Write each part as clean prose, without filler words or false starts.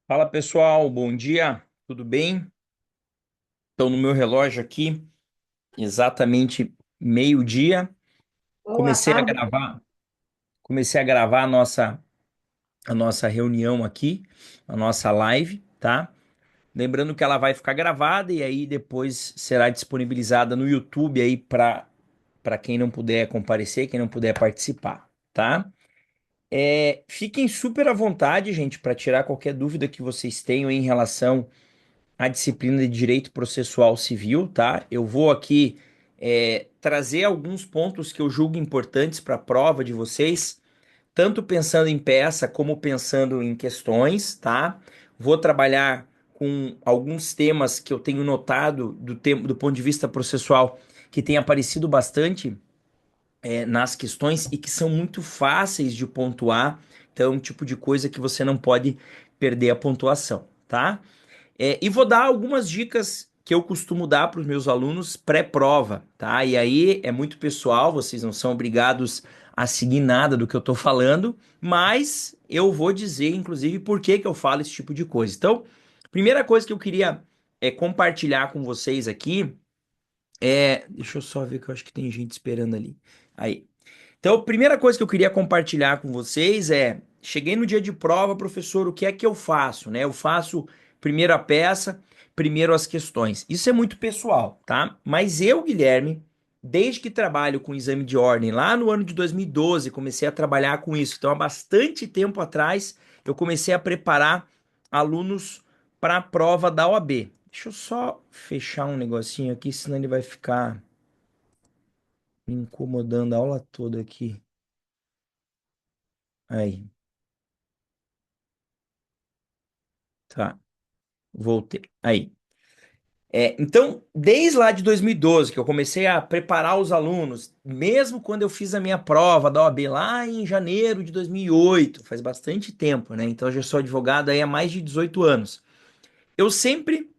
Fala pessoal, bom dia, tudo bem? Então, no meu relógio aqui, exatamente meio-dia, Boa comecei a tarde. gravar, comecei a gravar a nossa reunião aqui, a nossa live, tá? Lembrando que ela vai ficar gravada e aí depois será disponibilizada no YouTube aí para quem não puder comparecer, quem não puder participar, tá? Fiquem super à vontade, gente, para tirar qualquer dúvida que vocês tenham em relação a disciplina de Direito Processual Civil, tá? Eu vou aqui trazer alguns pontos que eu julgo importantes para a prova de vocês, tanto pensando em peça como pensando em questões, tá? Vou trabalhar com alguns temas que eu tenho notado do ponto de vista processual que tem aparecido bastante nas questões e que são muito fáceis de pontuar, então é um tipo de coisa que você não pode perder a pontuação, tá? E vou dar algumas dicas que eu costumo dar para os meus alunos pré-prova, tá? E aí é muito pessoal, vocês não são obrigados a seguir nada do que eu estou falando, mas eu vou dizer, inclusive, por que que eu falo esse tipo de coisa. Então, primeira coisa que eu queria compartilhar com vocês aqui deixa eu só ver que eu acho que tem gente esperando ali. Aí. Então, a primeira coisa que eu queria compartilhar com vocês cheguei no dia de prova, professor, o que é que eu faço, né? Eu faço primeiro a peça, primeiro as questões. Isso é muito pessoal, tá? Mas eu, Guilherme, desde que trabalho com exame de ordem, lá no ano de 2012, comecei a trabalhar com isso. Então, há bastante tempo atrás, eu comecei a preparar alunos para a prova da OAB. Deixa eu só fechar um negocinho aqui, senão ele vai ficar me incomodando a aula toda aqui. Aí. Tá, voltei. Aí. Então, desde lá de 2012, que eu comecei a preparar os alunos, mesmo quando eu fiz a minha prova da OAB lá em janeiro de 2008, faz bastante tempo, né? Então, eu já sou advogado aí há mais de 18 anos. Eu sempre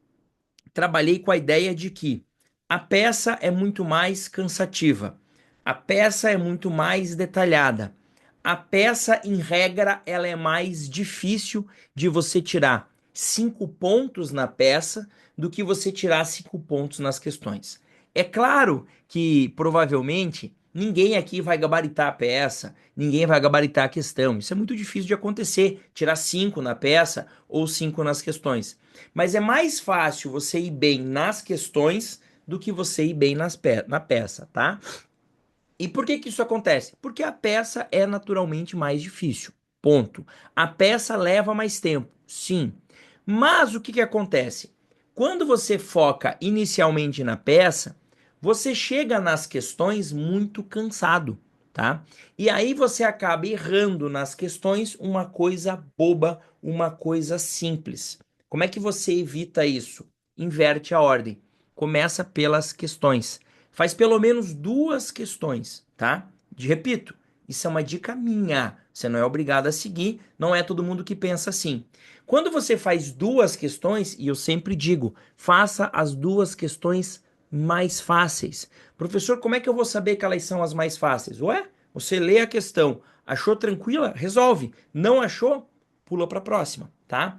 trabalhei com a ideia de que a peça é muito mais cansativa, a peça é muito mais detalhada, a peça, em regra, ela é mais difícil de você tirar 5 pontos na peça do que você tirar 5 pontos nas questões. É claro que provavelmente ninguém aqui vai gabaritar a peça, ninguém vai gabaritar a questão. Isso é muito difícil de acontecer, tirar 5 na peça ou 5 nas questões. Mas é mais fácil você ir bem nas questões do que você ir bem na peça, tá? E por que que isso acontece? Porque a peça é naturalmente mais difícil. Ponto. A peça leva mais tempo, sim. Mas o que que acontece? Quando você foca inicialmente na peça, você chega nas questões muito cansado, tá? E aí você acaba errando nas questões uma coisa boba, uma coisa simples. Como é que você evita isso? Inverte a ordem. Começa pelas questões. Faz pelo menos duas questões, tá? Repito, isso é uma dica minha. Você não é obrigado a seguir, não é todo mundo que pensa assim. Quando você faz duas questões, e eu sempre digo, faça as duas questões mais fáceis. Professor, como é que eu vou saber que elas são as mais fáceis? Ué, você lê a questão, achou tranquila? Resolve. Não achou? Pula para a próxima, tá?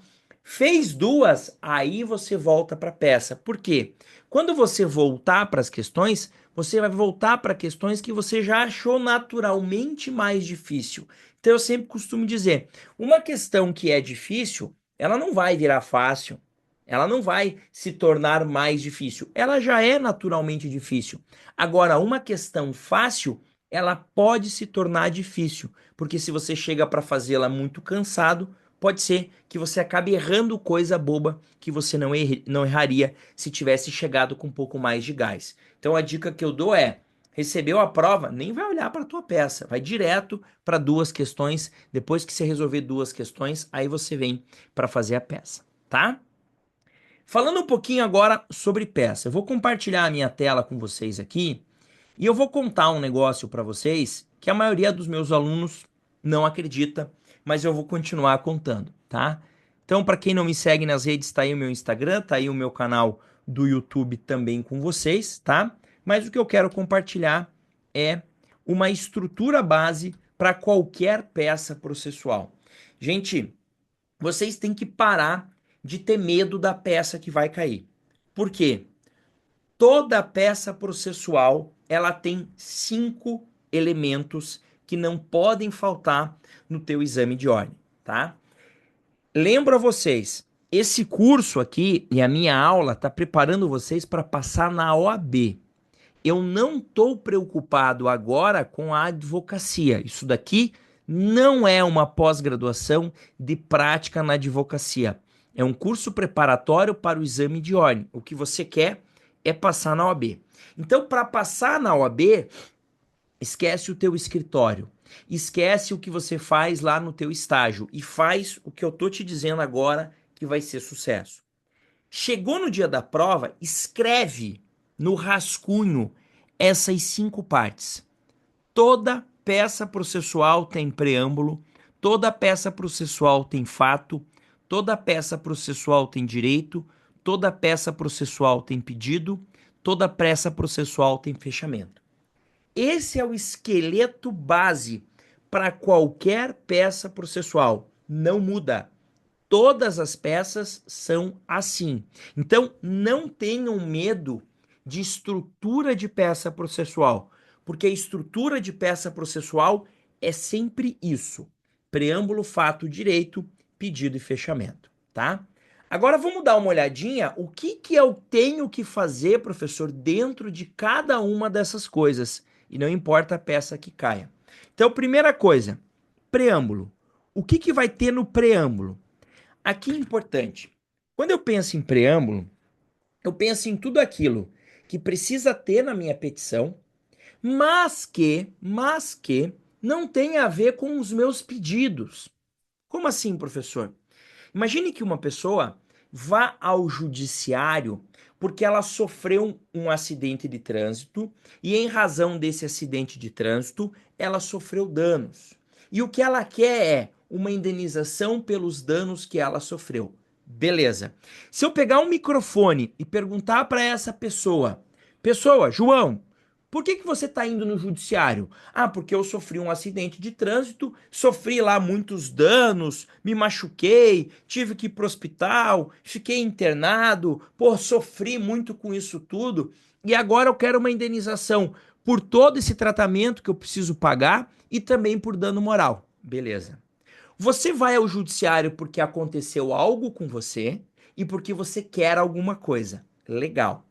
Fez duas, aí você volta para a peça. Por quê? Quando você voltar para as questões, você vai voltar para questões que você já achou naturalmente mais difícil. Então eu sempre costumo dizer, uma questão que é difícil, ela não vai virar fácil. Ela não vai se tornar mais difícil. Ela já é naturalmente difícil. Agora, uma questão fácil, ela pode se tornar difícil, porque se você chega para fazê-la muito cansado, pode ser que você acabe errando coisa boba que você não erraria se tivesse chegado com um pouco mais de gás. Então a dica que eu dou é: recebeu a prova, nem vai olhar para a tua peça, vai direto para duas questões. Depois que você resolver duas questões, aí você vem para fazer a peça, tá? Falando um pouquinho agora sobre peça, eu vou compartilhar a minha tela com vocês aqui e eu vou contar um negócio para vocês que a maioria dos meus alunos não acredita, mas eu vou continuar contando, tá? Então, para quem não me segue nas redes, tá aí o meu Instagram, tá aí o meu canal do YouTube também com vocês, tá? Mas o que eu quero compartilhar é uma estrutura base para qualquer peça processual. Gente, vocês têm que parar de ter medo da peça que vai cair. Por quê? Toda peça processual, ela tem 5 elementos que não podem faltar no teu exame de ordem, tá? Lembro a vocês, esse curso aqui e a minha aula está preparando vocês para passar na OAB. Eu não estou preocupado agora com a advocacia. Isso daqui não é uma pós-graduação de prática na advocacia. É um curso preparatório para o exame de ordem. O que você quer é passar na OAB. Então, para passar na OAB, esquece o teu escritório. Esquece o que você faz lá no teu estágio e faz o que eu tô te dizendo agora que vai ser sucesso. Chegou no dia da prova, escreve no rascunho essas 5 partes. Toda peça processual tem preâmbulo, toda peça processual tem fato, toda peça processual tem direito, toda peça processual tem pedido, toda peça processual tem fechamento. Esse é o esqueleto base para qualquer peça processual. Não muda. Todas as peças são assim. Então, não tenham medo de estrutura de peça processual, porque a estrutura de peça processual é sempre isso: preâmbulo, fato, direito, pedido e fechamento, tá? Agora vamos dar uma olhadinha o que que eu tenho que fazer, professor, dentro de cada uma dessas coisas, e não importa a peça que caia. Então, primeira coisa, preâmbulo. O que que vai ter no preâmbulo? Aqui é importante. Quando eu penso em preâmbulo, eu penso em tudo aquilo que precisa ter na minha petição, mas que não tem a ver com os meus pedidos. Como assim, professor? Imagine que uma pessoa vá ao judiciário porque ela sofreu um acidente de trânsito e, em razão desse acidente de trânsito, ela sofreu danos. E o que ela quer é uma indenização pelos danos que ela sofreu. Beleza. Se eu pegar um microfone e perguntar para essa pessoa: Pessoa, João, por que que você está indo no judiciário? Ah, porque eu sofri um acidente de trânsito, sofri lá muitos danos, me machuquei, tive que ir pro hospital, fiquei internado, pô, sofri muito com isso tudo, e agora eu quero uma indenização por todo esse tratamento que eu preciso pagar e também por dano moral. Beleza. Você vai ao judiciário porque aconteceu algo com você e porque você quer alguma coisa. Legal.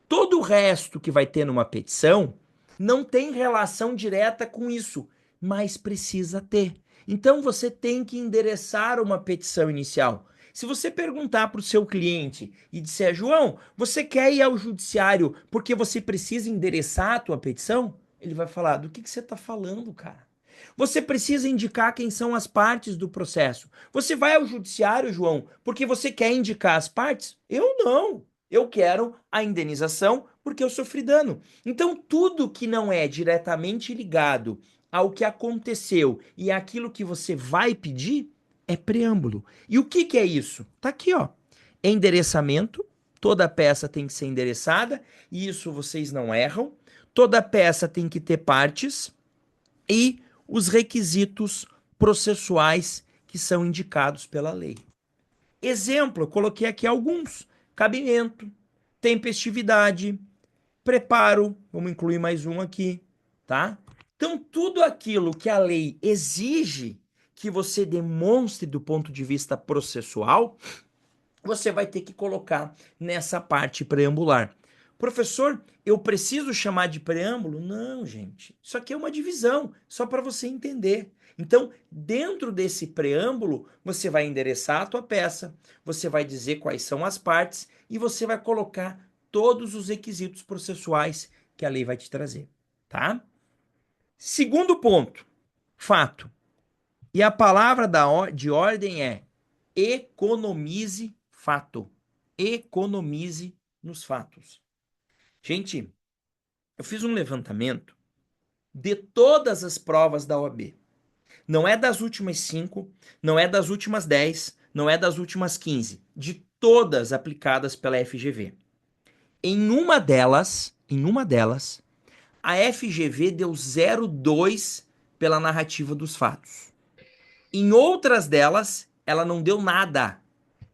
Todo o resto que vai ter numa petição não tem relação direta com isso, mas precisa ter. Então você tem que endereçar uma petição inicial. Se você perguntar para o seu cliente e disser, João, você quer ir ao judiciário porque você precisa endereçar a tua petição? Ele vai falar, do que você está falando, cara? Você precisa indicar quem são as partes do processo. Você vai ao judiciário, João, porque você quer indicar as partes? Eu não. Eu quero a indenização porque eu sofri dano. Então, tudo que não é diretamente ligado ao que aconteceu e àquilo que você vai pedir é preâmbulo. E o que que é isso? Tá aqui, ó. Endereçamento. Toda peça tem que ser endereçada, e isso vocês não erram. Toda peça tem que ter partes e os requisitos processuais que são indicados pela lei. Exemplo, eu coloquei aqui alguns: cabimento, tempestividade, preparo, vamos incluir mais um aqui, tá? Então, tudo aquilo que a lei exige que você demonstre do ponto de vista processual, você vai ter que colocar nessa parte preambular. Professor, eu preciso chamar de preâmbulo? Não, gente. Isso aqui é uma divisão, só para você entender. Então, dentro desse preâmbulo, você vai endereçar a tua peça, você vai dizer quais são as partes e você vai colocar todos os requisitos processuais que a lei vai te trazer, tá? Segundo ponto, fato. E a palavra de ordem é economize fato. Economize nos fatos. Gente, eu fiz um levantamento de todas as provas da OAB. Não é das últimas 5, não é das últimas 10, não é das últimas 15, de todas aplicadas pela FGV. Em uma delas, a FGV deu 0,2 pela narrativa dos fatos. Em outras delas, ela não deu nada.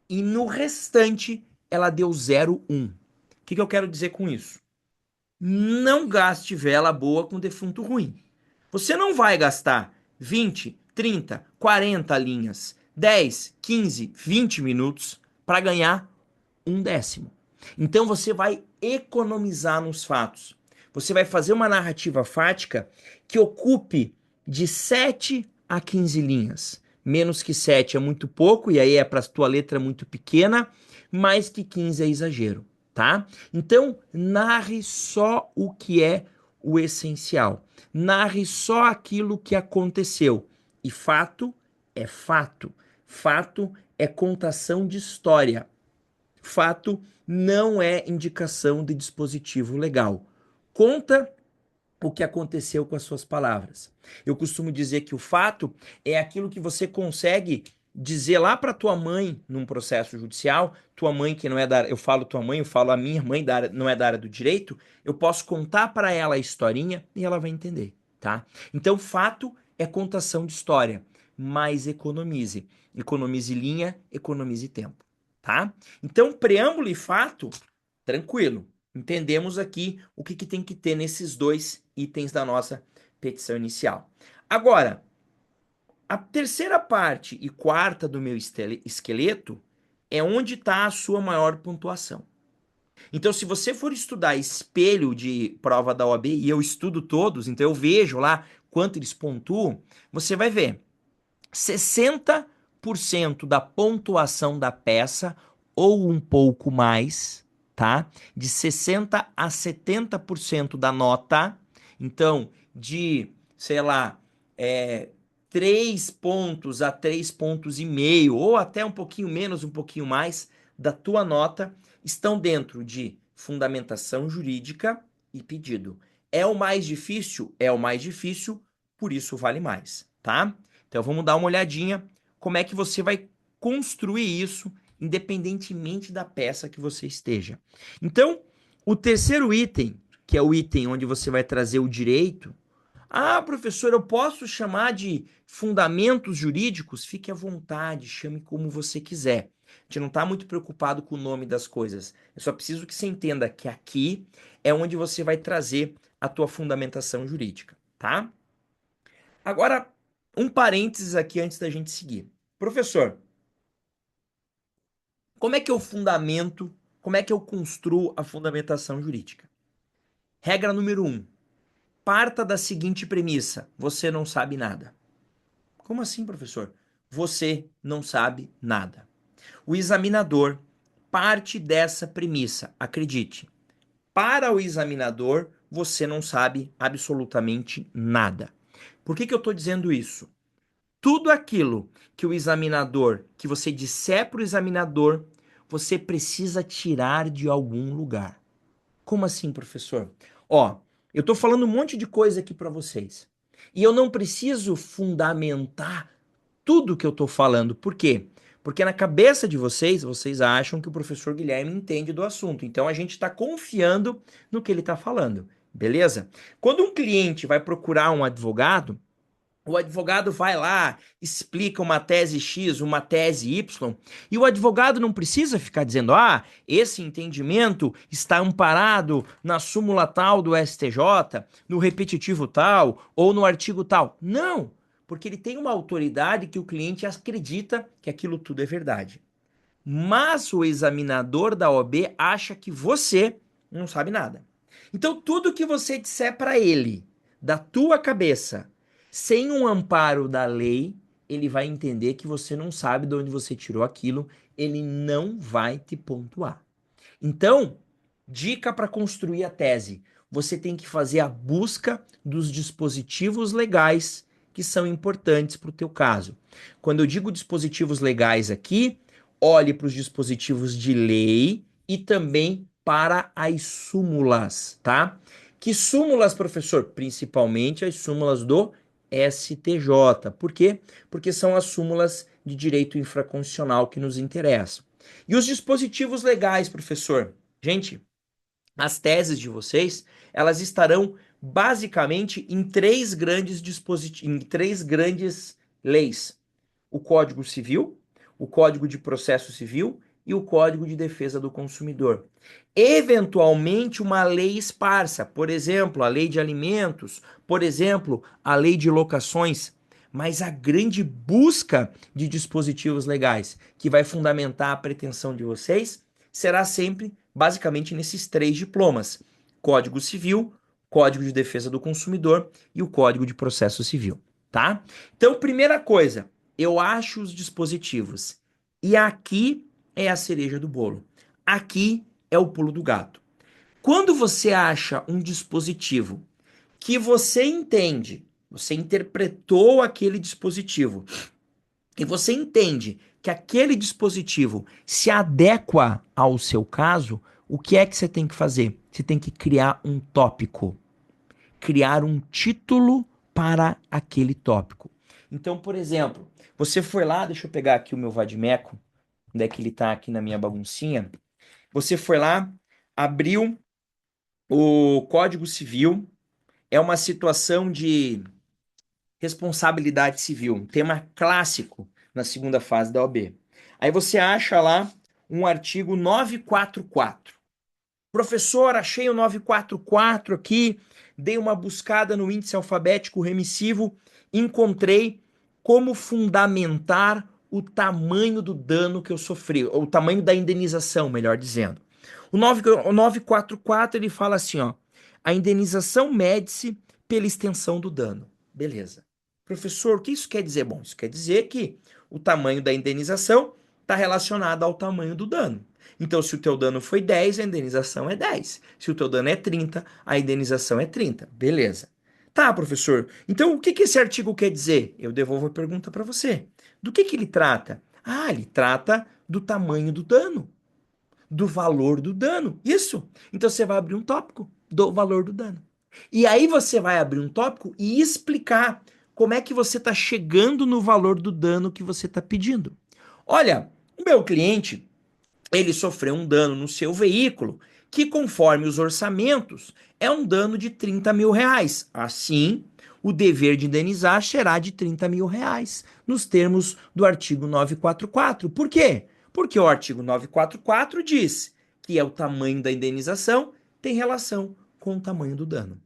E no restante, ela deu 0,1. O que eu quero dizer com isso? Não gaste vela boa com defunto ruim. Você não vai gastar 20, 30, 40 linhas, 10, 15, 20 minutos para ganhar um décimo. Então você vai economizar nos fatos. Você vai fazer uma narrativa fática que ocupe de 7 a 15 linhas. Menos que 7 é muito pouco, e aí é para a tua letra muito pequena, mais que 15 é exagero, tá? Então, narre só o que é o essencial. Narre só aquilo que aconteceu. E fato é fato. Fato é contação de história. Fato não é indicação de dispositivo legal. Conta o que aconteceu com as suas palavras. Eu costumo dizer que o fato é aquilo que você consegue dizer lá para tua mãe num processo judicial, tua mãe que não é da, eu falo tua mãe, eu falo a minha mãe da área, não é da área do direito, eu posso contar para ela a historinha e ela vai entender, tá? Então, fato é contação de história, mas economize. Economize linha, economize tempo, tá? Então, preâmbulo e fato, tranquilo. Entendemos aqui o que tem que ter nesses dois itens da nossa petição inicial. Agora, a terceira parte e quarta do meu esqueleto é onde está a sua maior pontuação. Então, se você for estudar espelho de prova da OAB, e eu estudo todos, então eu vejo lá quanto eles pontuam, você vai ver 60% da pontuação da peça ou um pouco mais, tá? De 60 a 70% da nota. Então, de, sei lá, 3 pontos a 3 pontos e meio, ou até um pouquinho menos, um pouquinho mais da tua nota, estão dentro de fundamentação jurídica e pedido. É o mais difícil? É o mais difícil, por isso vale mais, tá? Então vamos dar uma olhadinha como é que você vai construir isso, independentemente da peça que você esteja. Então, o terceiro item, que é o item onde você vai trazer o direito. Ah, professor, eu posso chamar de fundamentos jurídicos? Fique à vontade, chame como você quiser. A gente não está muito preocupado com o nome das coisas. Eu só preciso que você entenda que aqui é onde você vai trazer a tua fundamentação jurídica, tá? Agora, um parênteses aqui antes da gente seguir. Professor, como é que eu fundamento, como é que eu construo a fundamentação jurídica? Regra número um: parta da seguinte premissa: você não sabe nada. Como assim, professor? Você não sabe nada. O examinador parte dessa premissa, acredite. Para o examinador, você não sabe absolutamente nada. Por que eu estou dizendo isso? Tudo aquilo que o examinador, que você disser para o examinador, você precisa tirar de algum lugar. Como assim, professor? Ó, eu estou falando um monte de coisa aqui para vocês. E eu não preciso fundamentar tudo que eu estou falando. Por quê? Porque na cabeça de vocês, vocês acham que o professor Guilherme entende do assunto. Então a gente está confiando no que ele está falando. Beleza? Quando um cliente vai procurar um advogado, o advogado vai lá, explica uma tese X, uma tese Y, e o advogado não precisa ficar dizendo: ah, esse entendimento está amparado na súmula tal do STJ, no repetitivo tal, ou no artigo tal. Não, porque ele tem uma autoridade que o cliente acredita que aquilo tudo é verdade. Mas o examinador da OAB acha que você não sabe nada. Então, tudo que você disser para ele, da tua cabeça, sem um amparo da lei, ele vai entender que você não sabe de onde você tirou aquilo, ele não vai te pontuar. Então, dica para construir a tese: você tem que fazer a busca dos dispositivos legais que são importantes para o teu caso. Quando eu digo dispositivos legais aqui, olhe para os dispositivos de lei e também para as súmulas, tá? Que súmulas, professor? Principalmente as súmulas do STJ. Por quê? Porque são as súmulas de direito infraconstitucional que nos interessam. E os dispositivos legais, professor? Gente, as teses de vocês, elas estarão basicamente em três grandes leis: o Código Civil, o Código de Processo Civil e o Código de Defesa do Consumidor. Eventualmente, uma lei esparsa, por exemplo, a lei de alimentos, por exemplo, a lei de locações, mas a grande busca de dispositivos legais que vai fundamentar a pretensão de vocês será sempre, basicamente, nesses três diplomas: Código Civil, Código de Defesa do Consumidor e o Código de Processo Civil, tá? Então, primeira coisa, eu acho os dispositivos. E aqui é a cereja do bolo. Aqui é o pulo do gato. Quando você acha um dispositivo que você entende, você interpretou aquele dispositivo e você entende que aquele dispositivo se adequa ao seu caso, o que é que você tem que fazer? Você tem que criar um tópico, criar um título para aquele tópico. Então, por exemplo, você foi lá, deixa eu pegar aqui o meu Vadimeco, onde é que ele está aqui na minha baguncinha. Você foi lá, abriu o Código Civil, é uma situação de responsabilidade civil, um tema clássico na segunda fase da OAB. Aí você acha lá um artigo 944. Professor, achei o 944 aqui, dei uma buscada no índice alfabético remissivo, encontrei como fundamentar o tamanho do dano que eu sofri, ou o tamanho da indenização, melhor dizendo. O 944 ele fala assim, ó, a indenização mede-se pela extensão do dano. Beleza. Professor, o que isso quer dizer? Bom, isso quer dizer que o tamanho da indenização está relacionado ao tamanho do dano. Então, se o teu dano foi 10, a indenização é 10. Se o teu dano é 30, a indenização é 30. Beleza. Tá, professor. Então, o que que esse artigo quer dizer? Eu devolvo a pergunta para você. Do que ele trata? Ah, ele trata do tamanho do dano, do valor do dano. Isso. Então, você vai abrir um tópico do valor do dano. E aí você vai abrir um tópico e explicar como é que você está chegando no valor do dano que você está pedindo. Olha, o meu cliente ele sofreu um dano no seu veículo que, conforme os orçamentos, é um dano de 30 mil reais. Assim, o dever de indenizar será de 30 mil reais, nos termos do artigo 944. Por quê? Porque o artigo 944 diz que é o tamanho da indenização tem relação com o tamanho do dano.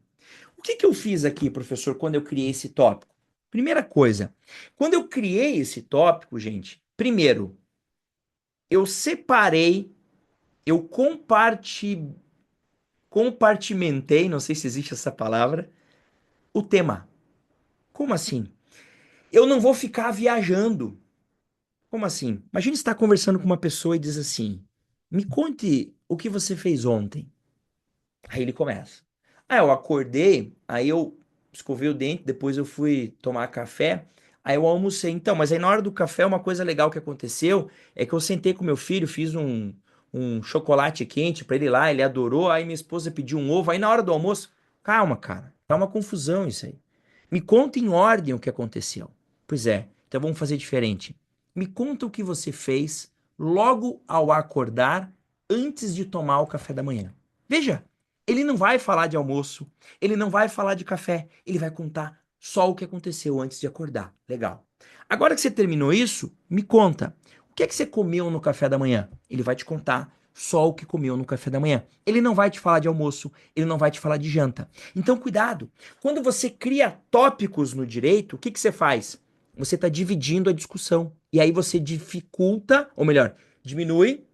O que que eu fiz aqui, professor, quando eu criei esse tópico? Primeira coisa, quando eu criei esse tópico, gente, primeiro, eu separei eu compartimentei, não sei se existe essa palavra, o tema. Como assim? Eu não vou ficar viajando. Como assim? Imagina estar conversando com uma pessoa e diz assim: me conte o que você fez ontem. Aí ele começa. Ah, eu acordei, aí eu escovei o dente, depois eu fui tomar café, aí eu almocei. Então, mas aí na hora do café, uma coisa legal que aconteceu é que eu sentei com meu filho, fiz um chocolate quente pra ele lá, ele adorou, aí minha esposa pediu um ovo, aí na hora do almoço, calma, cara, tá uma confusão isso aí. Me conta em ordem o que aconteceu. Pois é, então vamos fazer diferente. Me conta o que você fez logo ao acordar, antes de tomar o café da manhã. Veja, ele não vai falar de almoço, ele não vai falar de café, ele vai contar só o que aconteceu antes de acordar. Legal. Agora que você terminou isso, me conta, o que é que você comeu no café da manhã? Ele vai te contar só o que comeu no café da manhã. Ele não vai te falar de almoço, ele não vai te falar de janta. Então, cuidado. Quando você cria tópicos no direito, o que que você faz? Você está dividindo a discussão. E aí você dificulta, ou melhor, diminui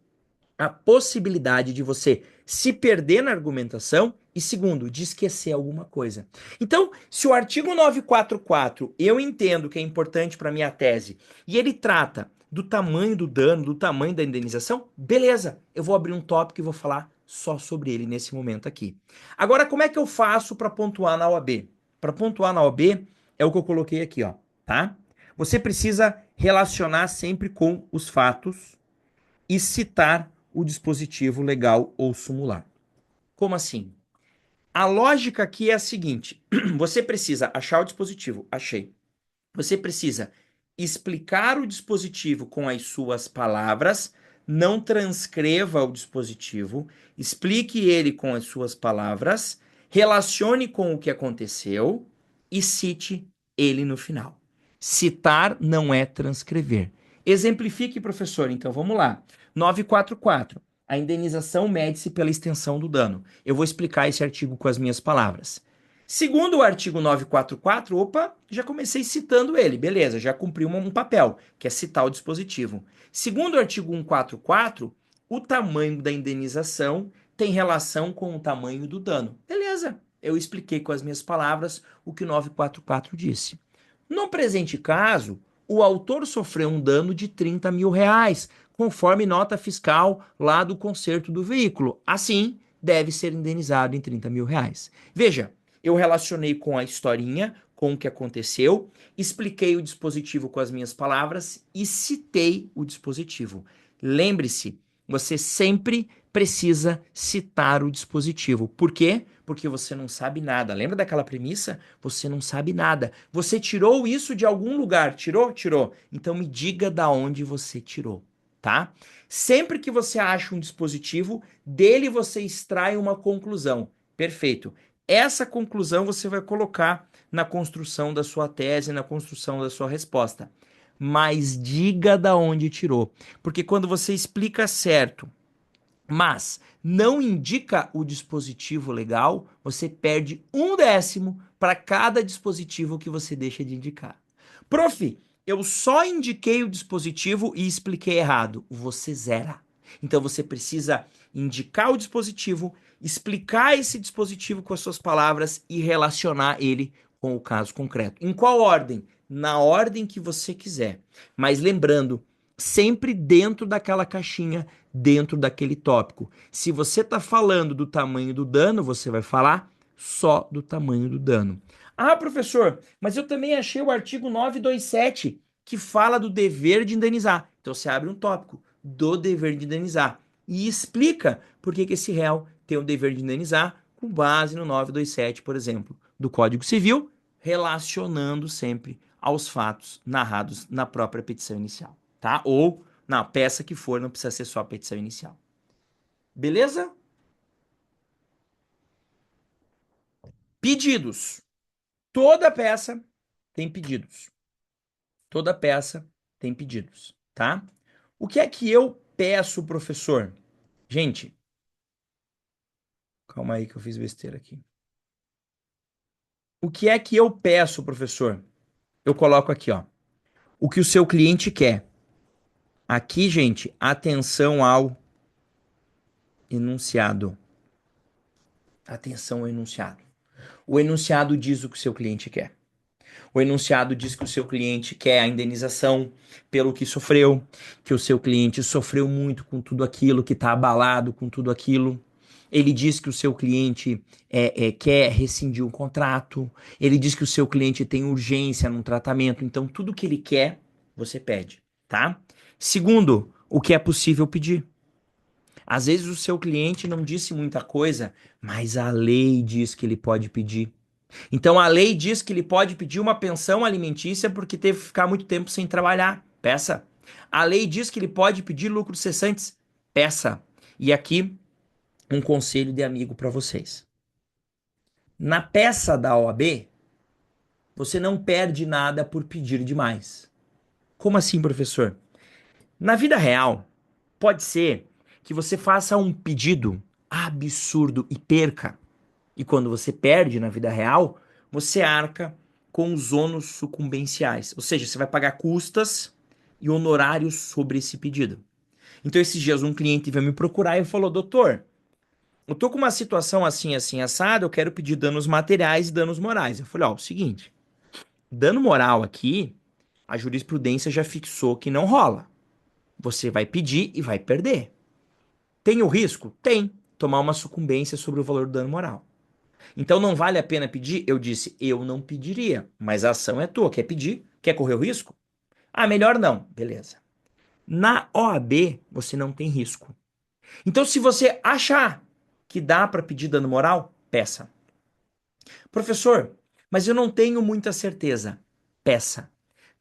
a possibilidade de você se perder na argumentação e, segundo, de esquecer alguma coisa. Então, se o artigo 944 eu entendo que é importante para minha tese e ele trata do tamanho do dano, do tamanho da indenização, beleza, eu vou abrir um tópico e vou falar só sobre ele nesse momento aqui. Agora, como é que eu faço para pontuar na OAB? Para pontuar na OAB é o que eu coloquei aqui, ó, tá? Você precisa relacionar sempre com os fatos e citar o dispositivo legal ou sumular. Como assim? A lógica aqui é a seguinte: você precisa achar o dispositivo, achei. Você precisa explicar o dispositivo com as suas palavras, não transcreva o dispositivo, explique ele com as suas palavras, relacione com o que aconteceu e cite ele no final. Citar não é transcrever. Exemplifique, professor. Então, vamos lá. 944. A indenização mede-se pela extensão do dano. Eu vou explicar esse artigo com as minhas palavras. Segundo o artigo 944, opa, já comecei citando ele, beleza, já cumpri um papel, que é citar o dispositivo. Segundo o artigo 144, o tamanho da indenização tem relação com o tamanho do dano. Beleza, eu expliquei com as minhas palavras o que o 944 disse. No presente caso, o autor sofreu um dano de 30 mil reais, conforme nota fiscal lá do conserto do veículo. Assim, deve ser indenizado em 30 mil reais. Veja, eu relacionei com a historinha, com o que aconteceu, expliquei o dispositivo com as minhas palavras e citei o dispositivo. Lembre-se, você sempre precisa citar o dispositivo. Por quê? Porque você não sabe nada. Lembra daquela premissa? Você não sabe nada. Você tirou isso de algum lugar. Tirou? Tirou. Então me diga da onde você tirou, tá? Sempre que você acha um dispositivo, dele você extrai uma conclusão. Perfeito. Essa conclusão você vai colocar na construção da sua tese, na construção da sua resposta. Mas diga da onde tirou. Porque quando você explica certo, mas não indica o dispositivo legal, você perde 1/10 para cada dispositivo que você deixa de indicar. Prof, eu só indiquei o dispositivo e expliquei errado. Você zera. Então você precisa indicar o dispositivo, explicar esse dispositivo com as suas palavras e relacionar ele com o caso concreto. Em qual ordem? Na ordem que você quiser. Mas lembrando, sempre dentro daquela caixinha, dentro daquele tópico. Se você está falando do tamanho do dano, você vai falar só do tamanho do dano. Ah, professor, mas eu também achei o artigo 927 que fala do dever de indenizar. Então você abre um tópico do dever de indenizar e explica por que esse réu tem o dever de indenizar com base no 927, por exemplo, do Código Civil, relacionando sempre aos fatos narrados na própria petição inicial, tá? Ou na peça que for, não precisa ser só a petição inicial. Beleza? Pedidos. Toda peça tem pedidos. Toda peça tem pedidos, tá? O que é que eu peço, professor? Gente, calma aí que eu fiz besteira aqui. O que é que eu peço, professor? Eu coloco aqui, ó. O que o seu cliente quer. Aqui, gente, atenção ao enunciado. Atenção ao enunciado. O enunciado diz o que o seu cliente quer. O enunciado diz que o seu cliente quer a indenização pelo que sofreu, que o seu cliente sofreu muito com tudo aquilo, que está abalado com tudo aquilo. Ele diz que o seu cliente quer rescindir o contrato. Ele diz que o seu cliente tem urgência num tratamento. Então, tudo que ele quer, você pede, tá? Segundo, o que é possível pedir. Às vezes o seu cliente não disse muita coisa, mas a lei diz que ele pode pedir. Então a lei diz que ele pode pedir uma pensão alimentícia porque teve que ficar muito tempo sem trabalhar. Peça. A lei diz que ele pode pedir lucros cessantes. Peça. E aqui um conselho de amigo para vocês. Na peça da OAB, você não perde nada por pedir demais. Como assim, professor? Na vida real, pode ser que você faça um pedido absurdo e perca. E quando você perde na vida real, você arca com os ônus sucumbenciais. Ou seja, você vai pagar custas e honorários sobre esse pedido. Então, esses dias, um cliente veio me procurar e falou: Doutor, eu tô com uma situação assim, assim, assada, eu quero pedir danos materiais e danos morais. Eu falei: Ó, o seguinte, dano moral aqui, a jurisprudência já fixou que não rola. Você vai pedir e vai perder. Tem o risco? Tem. Tomar uma sucumbência sobre o valor do dano moral. Então não vale a pena pedir? Eu disse, eu não pediria, mas a ação é tua. Quer pedir? Quer correr o risco? Ah, melhor não. Beleza. Na OAB, você não tem risco. Então, se você achar que dá para pedir dano moral, peça. Professor, mas eu não tenho muita certeza. Peça.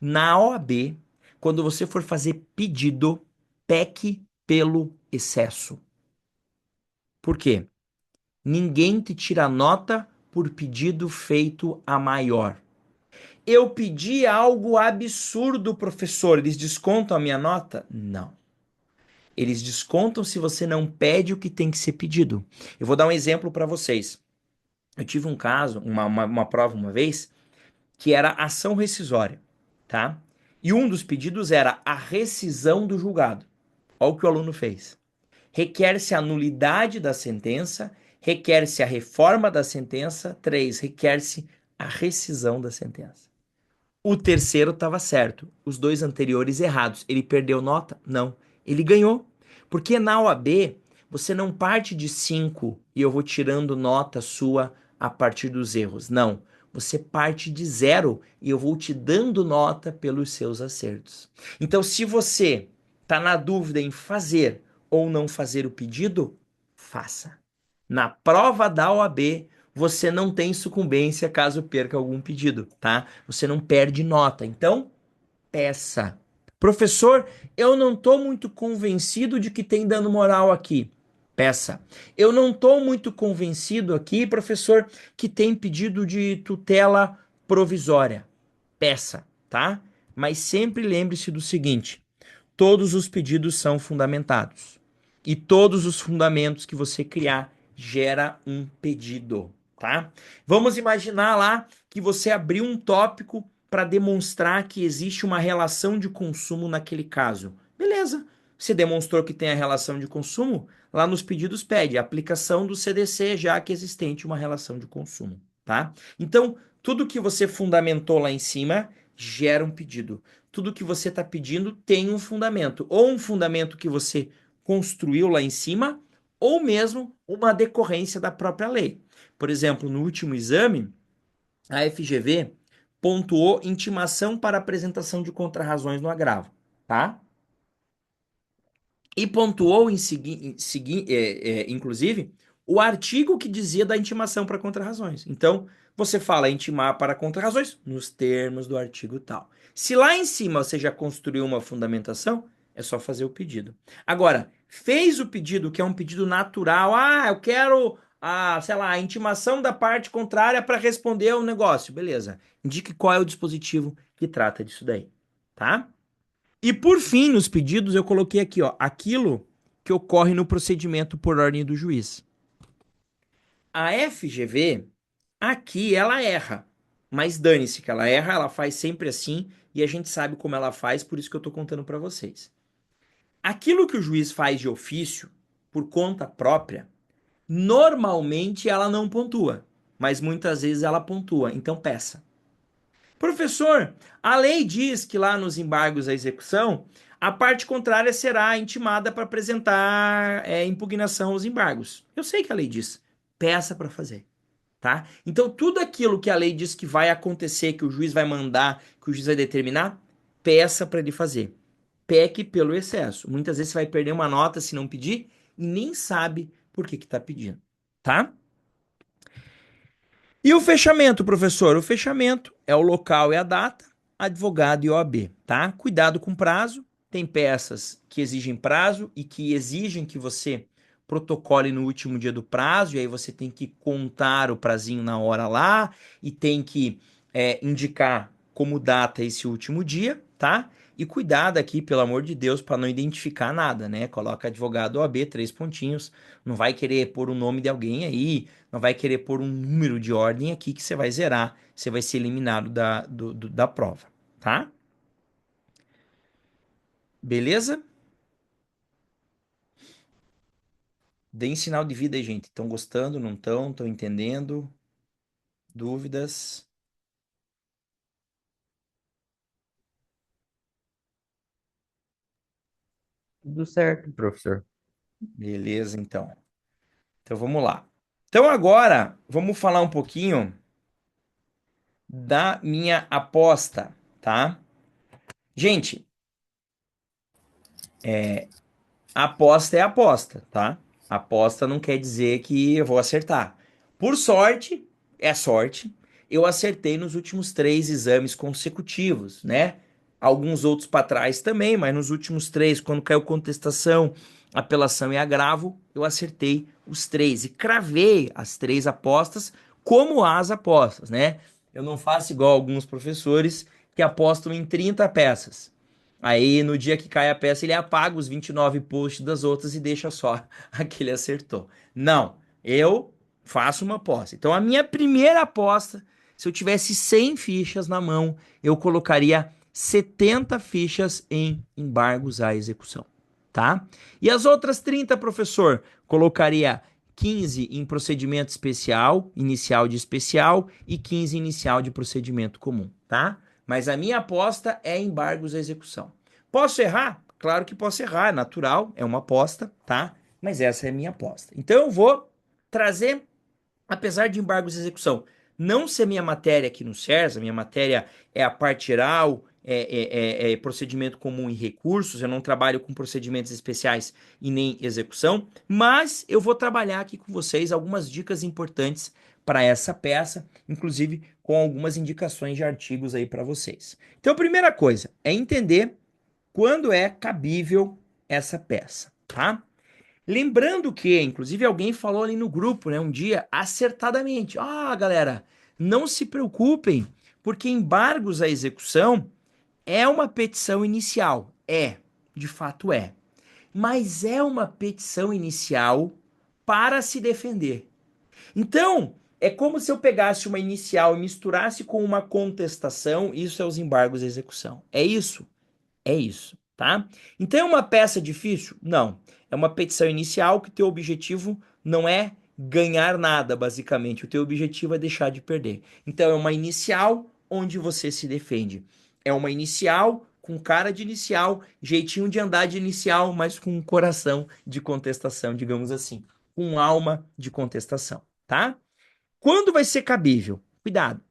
Na OAB, quando você for fazer pedido, peque pelo excesso. Por quê? Ninguém te tira nota por pedido feito a maior. Eu pedi algo absurdo, professor. Eles descontam a minha nota? Não. Eles descontam se você não pede o que tem que ser pedido. Eu vou dar um exemplo para vocês. Eu tive um caso, uma prova uma vez, que era ação rescisória, tá? E um dos pedidos era a rescisão do julgado. Olha o que o aluno fez. Requer-se a nulidade da sentença, requer-se a reforma da sentença, 3, requer-se a rescisão da sentença. O terceiro estava certo, os dois anteriores errados. Ele perdeu nota? Não. Ele ganhou. Porque na OAB, você não parte de 5 e eu vou tirando nota sua a partir dos erros. Não. Você parte de 0 e eu vou te dando nota pelos seus acertos. Então, se você está na dúvida em fazer ou não fazer o pedido, faça. Na prova da OAB, você não tem sucumbência caso perca algum pedido, tá? Você não perde nota. Então, peça. Professor, eu não estou muito convencido de que tem dano moral aqui. Peça. Eu não estou muito convencido aqui, professor, que tem pedido de tutela provisória. Peça, tá? Mas sempre lembre-se do seguinte: todos os pedidos são fundamentados. E todos os fundamentos que você criar gera um pedido, tá? Vamos imaginar lá que você abriu um tópico para demonstrar que existe uma relação de consumo naquele caso. Beleza. Você demonstrou que tem a relação de consumo, lá nos pedidos pede a aplicação do CDC, já que existente uma relação de consumo, tá? Então, tudo que você fundamentou lá em cima gera um pedido. Tudo que você está pedindo tem um fundamento, ou um fundamento que você construiu lá em cima, ou mesmo uma decorrência da própria lei. Por exemplo, no último exame, a FGV pontuou intimação para apresentação de contrarrazões no agravo, tá? E pontuou inclusive, o artigo que dizia da intimação para contrarrazões. Então, você fala intimar para contrarrazões nos termos do artigo tal. Se lá em cima você já construiu uma fundamentação, é só fazer o pedido. Agora, fez o pedido, que é um pedido natural. Ah, eu quero sei lá, a intimação da parte contrária para responder ao negócio. Beleza. Indique qual é o dispositivo que trata disso daí, tá? E por fim, nos pedidos, eu coloquei aqui, ó, aquilo que ocorre no procedimento por ordem do juiz. A FGV, aqui, ela erra. Mas dane-se que ela erra, ela faz sempre assim, e a gente sabe como ela faz, por isso que eu tô contando para vocês. Aquilo que o juiz faz de ofício, por conta própria, normalmente ela não pontua, mas muitas vezes ela pontua, então peça. Professor, a lei diz que lá nos embargos à execução, a parte contrária será intimada para apresentar impugnação aos embargos. Eu sei que a lei diz. Peça para fazer, tá? Então, tudo aquilo que a lei diz que vai acontecer, que o juiz vai mandar, que o juiz vai determinar, peça para ele fazer. Peque pelo excesso. Muitas vezes você vai perder uma nota se não pedir e nem sabe por que está pedindo, tá? E o fechamento, professor? O fechamento é o local e a data, advogado e OAB, tá? Cuidado com prazo. Tem peças que exigem prazo e que exigem que você protocole no último dia do prazo, e aí você tem que contar o prazinho na hora lá e tem que indicar como data esse último dia, tá? E cuidado aqui, pelo amor de Deus, para não identificar nada, né? Coloca advogado OAB, 3 pontinhos. Não vai querer pôr o nome de alguém aí, não vai querer pôr um número de ordem aqui que você vai zerar, você vai ser eliminado da prova, tá? Beleza? Deem sinal de vida aí, gente. Estão gostando, não estão? Estão entendendo? Dúvidas? Tudo certo, professor. Beleza, então. Então vamos lá. Então agora vamos falar um pouquinho da minha aposta, tá? Gente, aposta é aposta, tá? Aposta não quer dizer que eu vou acertar. Por sorte, é sorte, eu acertei nos últimos 3 exames consecutivos, né? Alguns outros para trás também, mas nos últimos 3, quando caiu contestação, apelação e agravo, eu acertei os 3 e cravei as 3 apostas como as apostas, né? Eu não faço igual alguns professores que apostam em 30 peças. Aí, no dia que cai a peça, ele apaga os 29 posts das outras e deixa só a que ele acertou. Não, eu faço uma aposta. Então, a minha primeira aposta, se eu tivesse 100 fichas na mão, eu colocaria 70 fichas em embargos à execução, tá? E as outras 30, professor, colocaria 15 em procedimento especial, inicial de especial, e 15 inicial de procedimento comum, tá? Mas a minha aposta é embargos à execução. Posso errar? Claro que posso errar, é natural, é uma aposta, tá? Mas essa é a minha aposta. Então eu vou trazer, apesar de embargos de execução não ser minha matéria aqui no CERS, a minha matéria é a parte geral, é procedimento comum e recursos, eu não trabalho com procedimentos especiais e nem execução, mas eu vou trabalhar aqui com vocês algumas dicas importantes para essa peça, inclusive com algumas indicações de artigos aí para vocês. Então, a primeira coisa é entender quando é cabível essa peça, tá? Lembrando que, inclusive, alguém falou ali no grupo, né, um dia, acertadamente: ah, galera, não se preocupem, porque embargos à execução é uma petição inicial. É, de fato é. Mas é uma petição inicial para se defender. Então, é como se eu pegasse uma inicial e misturasse com uma contestação, isso é os embargos à execução. É isso? É isso, tá? Então é uma peça difícil? Não. É uma petição inicial que teu objetivo não é ganhar nada, basicamente. O teu objetivo é deixar de perder. Então é uma inicial onde você se defende. É uma inicial com cara de inicial, jeitinho de andar de inicial, mas com um coração de contestação, digamos assim. Com alma de contestação, tá? Quando vai ser cabível? Cuidado.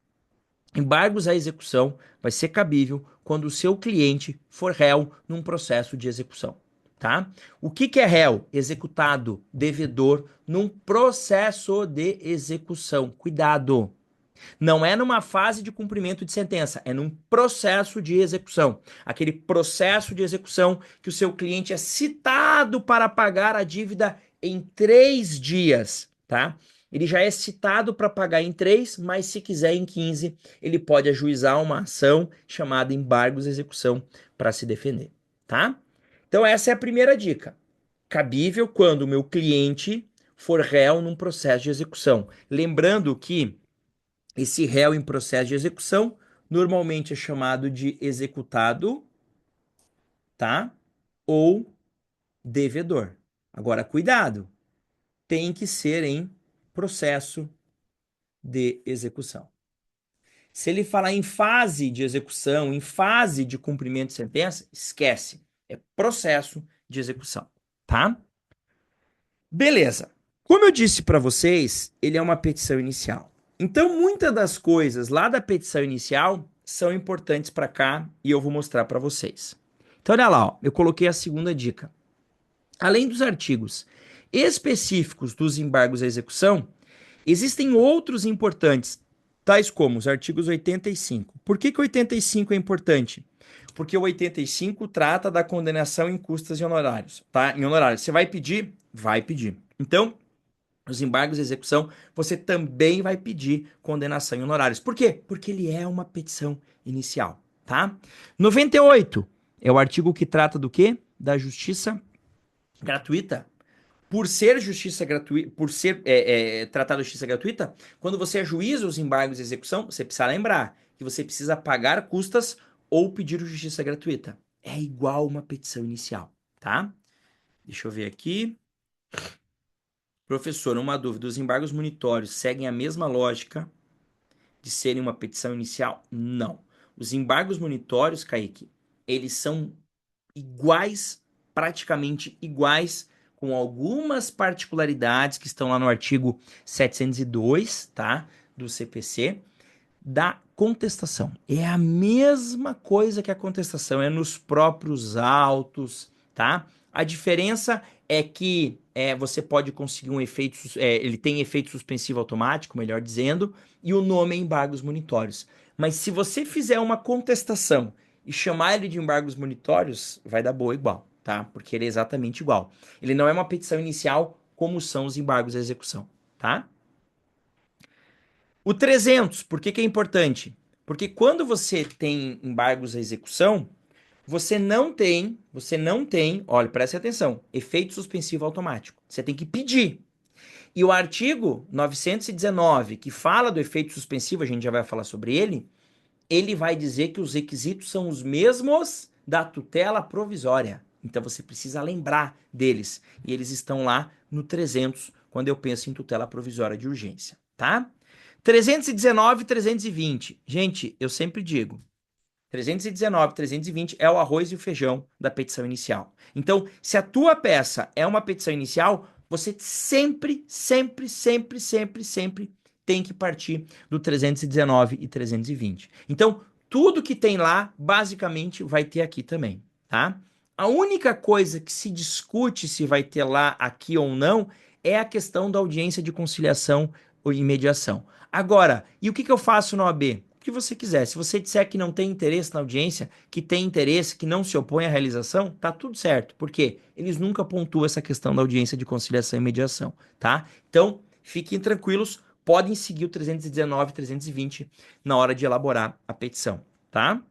Embargos à execução vai ser cabível quando o seu cliente for réu num processo de execução, tá? O que que é réu? Executado, devedor num processo de execução. Cuidado. Não é numa fase de cumprimento de sentença, é num processo de execução. Aquele processo de execução que o seu cliente é citado para pagar a dívida em 3 dias, tá? Ele já é citado para pagar em 3, mas se quiser em 15, ele pode ajuizar uma ação chamada embargos de execução para se defender, tá? Então essa é a primeira dica. Cabível quando o meu cliente for réu num processo de execução. Lembrando que esse réu em processo de execução normalmente é chamado de executado, tá? Ou devedor. Agora, cuidado, tem que ser em processo de execução. Se ele falar em fase de execução, em fase de cumprimento de sentença, esquece. É processo de execução, tá? Beleza. Como eu disse para vocês, ele é uma petição inicial. Então, muitas das coisas lá da petição inicial são importantes para cá e eu vou mostrar para vocês. Então, olha lá, ó, eu coloquei a segunda dica. Além dos artigos específicos dos embargos à execução, existem outros importantes, tais como os artigos 85. Por que 85 é importante? Porque o 85 trata da condenação em custas e honorários, tá? Em honorários. Você vai pedir? Vai pedir. Então, os embargos de execução, você também vai pedir condenação em honorários. Por quê? Porque ele é uma petição inicial, tá? 98 é o artigo que trata do quê? Da justiça gratuita. Por ser justiça gratuita, por ser tratado de justiça gratuita, quando você ajuiza os embargos de execução, você precisa lembrar que você precisa pagar custas ou pedir justiça gratuita. É igual uma petição inicial, tá? Deixa eu ver aqui. Professor, uma dúvida: os embargos monitórios seguem a mesma lógica de serem uma petição inicial? Não. Os embargos monitórios, Kaique, eles são iguais, praticamente iguais, com algumas particularidades que estão lá no artigo 702, tá? Do CPC, da contestação. É a mesma coisa que a contestação, é nos próprios autos, tá? A diferença é que você pode conseguir um efeito, ele tem efeito suspensivo automático, melhor dizendo, e o nome é embargos monitórios. Mas se você fizer uma contestação e chamar ele de embargos monitórios, vai dar boa igual, tá? Porque ele é exatamente igual. Ele não é uma petição inicial como são os embargos à execução, tá? O 300, por que que é importante? Porque quando você tem embargos à execução, você não tem, olha, preste atenção, efeito suspensivo automático. Você tem que pedir. E o artigo 919, que fala do efeito suspensivo, a gente já vai falar sobre ele vai dizer que os requisitos são os mesmos da tutela provisória. Então você precisa lembrar deles. E eles estão lá no 300, quando eu penso em tutela provisória de urgência, tá? 319 e 320. Gente, eu sempre digo, 319, 320 é o arroz e o feijão da petição inicial. Então, se a tua peça é uma petição inicial, você sempre, sempre, sempre, sempre, sempre tem que partir do 319 e 320. Então, tudo que tem lá, basicamente, vai ter aqui também, tá? A única coisa que se discute se vai ter lá, aqui ou não, é a questão da audiência de conciliação ou mediação. Agora, e o que que eu faço no OAB? O que você quiser. Se você disser que não tem interesse na audiência, que tem interesse, que não se opõe à realização, tá tudo certo. Por quê? Eles nunca pontuam essa questão da audiência de conciliação e mediação, tá? Então, fiquem tranquilos, podem seguir o 319 e 320 na hora de elaborar a petição, tá?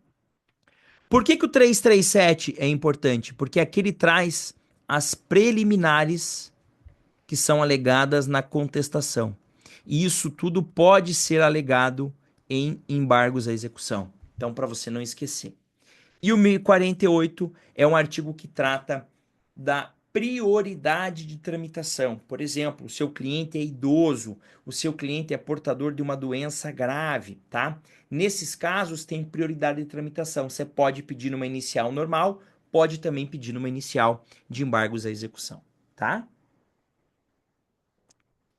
Por que que o 337 é importante? Porque aqui ele traz as preliminares que são alegadas na contestação. E isso tudo pode ser alegado em embargos à execução. Então, para você não esquecer. E o 1048 é um artigo que trata da prioridade de tramitação. Por exemplo, o seu cliente é idoso, o seu cliente é portador de uma doença grave, tá? Nesses casos, tem prioridade de tramitação. Você pode pedir numa inicial normal, pode também pedir numa inicial de embargos à execução, tá?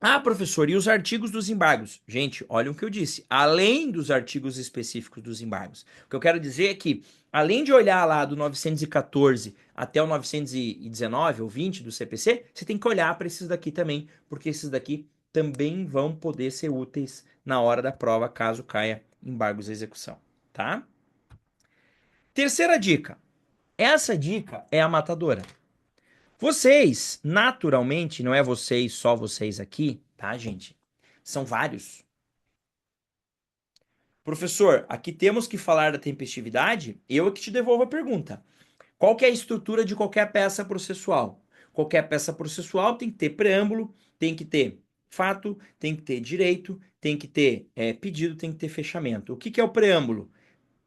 Ah, professor, e os artigos dos embargos? Gente, olha o que eu disse. Além dos artigos específicos dos embargos. O que eu quero dizer é que, além de olhar lá do 914 até o 919 ou 20 do CPC, você tem que olhar para esses daqui também, porque esses daqui também vão poder ser úteis na hora da prova, caso caia embargos à execução, tá? Terceira dica. Essa dica é a matadora. Vocês, naturalmente, não é vocês, só vocês aqui, tá, gente? São vários. Professor, aqui temos que falar da tempestividade? Eu é que te devolvo a pergunta. Qual que é a estrutura de qualquer peça processual? Qualquer peça processual tem que ter preâmbulo, tem que ter fato, tem que ter direito, tem que ter pedido, tem que ter fechamento. O que que é o preâmbulo?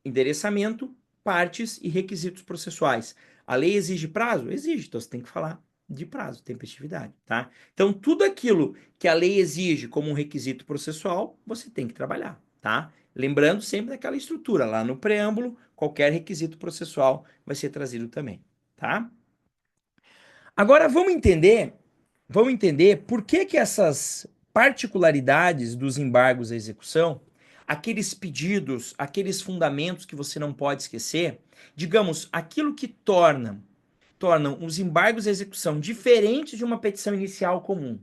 Endereçamento, partes e requisitos processuais. A lei exige prazo? Exige, então você tem que falar de prazo, tempestividade, tá? Então, tudo aquilo que a lei exige como um requisito processual, você tem que trabalhar, tá? Lembrando sempre daquela estrutura, lá no preâmbulo, qualquer requisito processual vai ser trazido também, tá? Agora vamos entender por que que essas particularidades dos embargos à execução, aqueles pedidos, aqueles fundamentos que você não pode esquecer, digamos, aquilo que tornam os embargos à execução diferentes de uma petição inicial comum,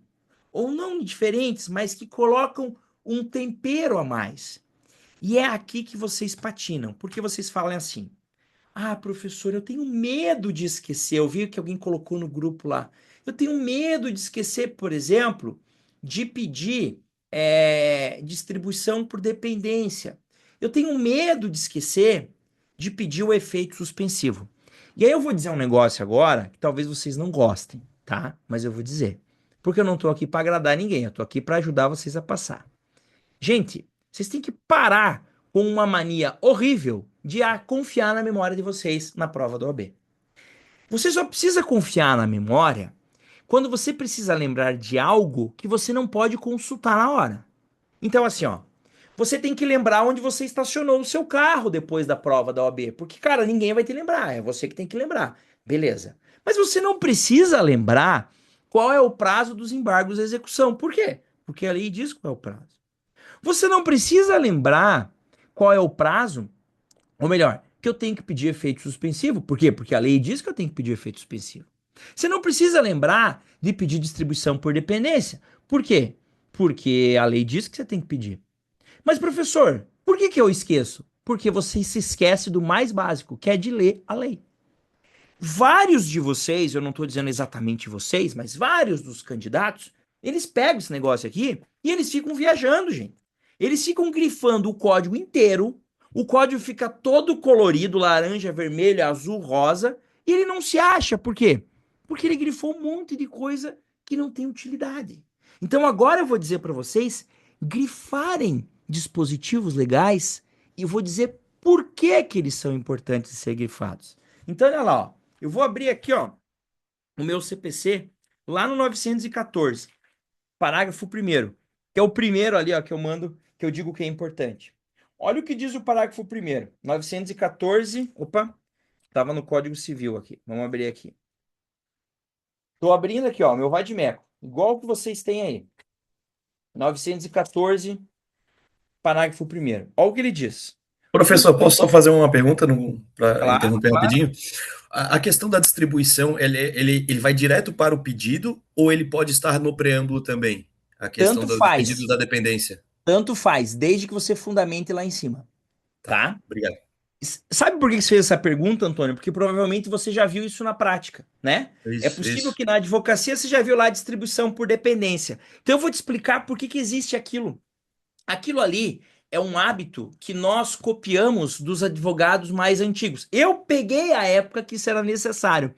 ou não diferentes, mas que colocam um tempero a mais. E é aqui que vocês patinam, porque vocês falam assim: ah, professor, eu tenho medo de esquecer. Eu vi que alguém colocou no grupo lá. Eu tenho medo de esquecer, por exemplo, de pedir distribuição por dependência. Eu tenho medo de esquecer de pedir o efeito suspensivo. E aí eu vou dizer um negócio agora que talvez vocês não gostem, tá? Mas eu vou dizer. Porque eu não tô aqui para agradar ninguém, eu tô aqui para ajudar vocês a passar. Gente, vocês têm que parar com uma mania horrível de confiar na memória de vocês na prova do OAB. Você só precisa confiar na memória quando você precisa lembrar de algo que você não pode consultar na hora. Então, assim, ó, você tem que lembrar onde você estacionou o seu carro depois da prova da OAB, porque, cara, ninguém vai te lembrar, é você que tem que lembrar. Beleza. Mas você não precisa lembrar qual é o prazo dos embargos à execução. Por quê? Porque a lei diz qual é o prazo. Você não precisa lembrar qual é o prazo, ou melhor, que eu tenho que pedir efeito suspensivo. Por quê? Porque a lei diz que eu tenho que pedir efeito suspensivo. Você não precisa lembrar de pedir distribuição por dependência. Por quê? Porque a lei diz que você tem que pedir. Mas, professor, por que que eu esqueço? Porque você se esquece do mais básico, que é de ler a lei. Vários de vocês, eu não estou dizendo exatamente vocês, mas vários dos candidatos, eles pegam esse negócio aqui e eles ficam viajando, gente. Eles ficam grifando o código inteiro, o código fica todo colorido, laranja, vermelho, azul, rosa, e ele não se acha. Por quê? Porque ele grifou um monte de coisa que não tem utilidade. Então agora eu vou dizer para vocês grifarem dispositivos legais e eu vou dizer por que que eles são importantes de ser grifados. Então olha lá, ó. Eu vou abrir aqui, ó, o meu CPC lá no 914, parágrafo primeiro, que é o primeiro ali, ó, que eu mando, que eu digo que é importante. Olha o que diz o parágrafo primeiro, 914, opa, estava no Código Civil aqui. Vamos abrir aqui. Estou abrindo aqui, ó, meu vadimeco, igual que vocês têm aí. 914, parágrafo primeiro. Olha o que ele diz. O... Professor, posso só fazer uma pergunta para Claro, interromper claro. rapidinho? A questão da distribuição, ele vai direto para o pedido ou ele pode estar no preâmbulo também? A questão Tanto dos pedidos faz, da dependência. tanto faz, desde que você fundamente lá em cima, Tá, tá? obrigado. Sabe por que você fez essa pergunta, Antônio? Porque provavelmente você já viu isso na prática, né? É Isso, possível isso. que na advocacia você já viu lá a distribuição por dependência. Então eu vou te explicar por que que existe aquilo. Aquilo ali é um hábito que nós copiamos dos advogados mais antigos. Eu peguei a época que isso era necessário.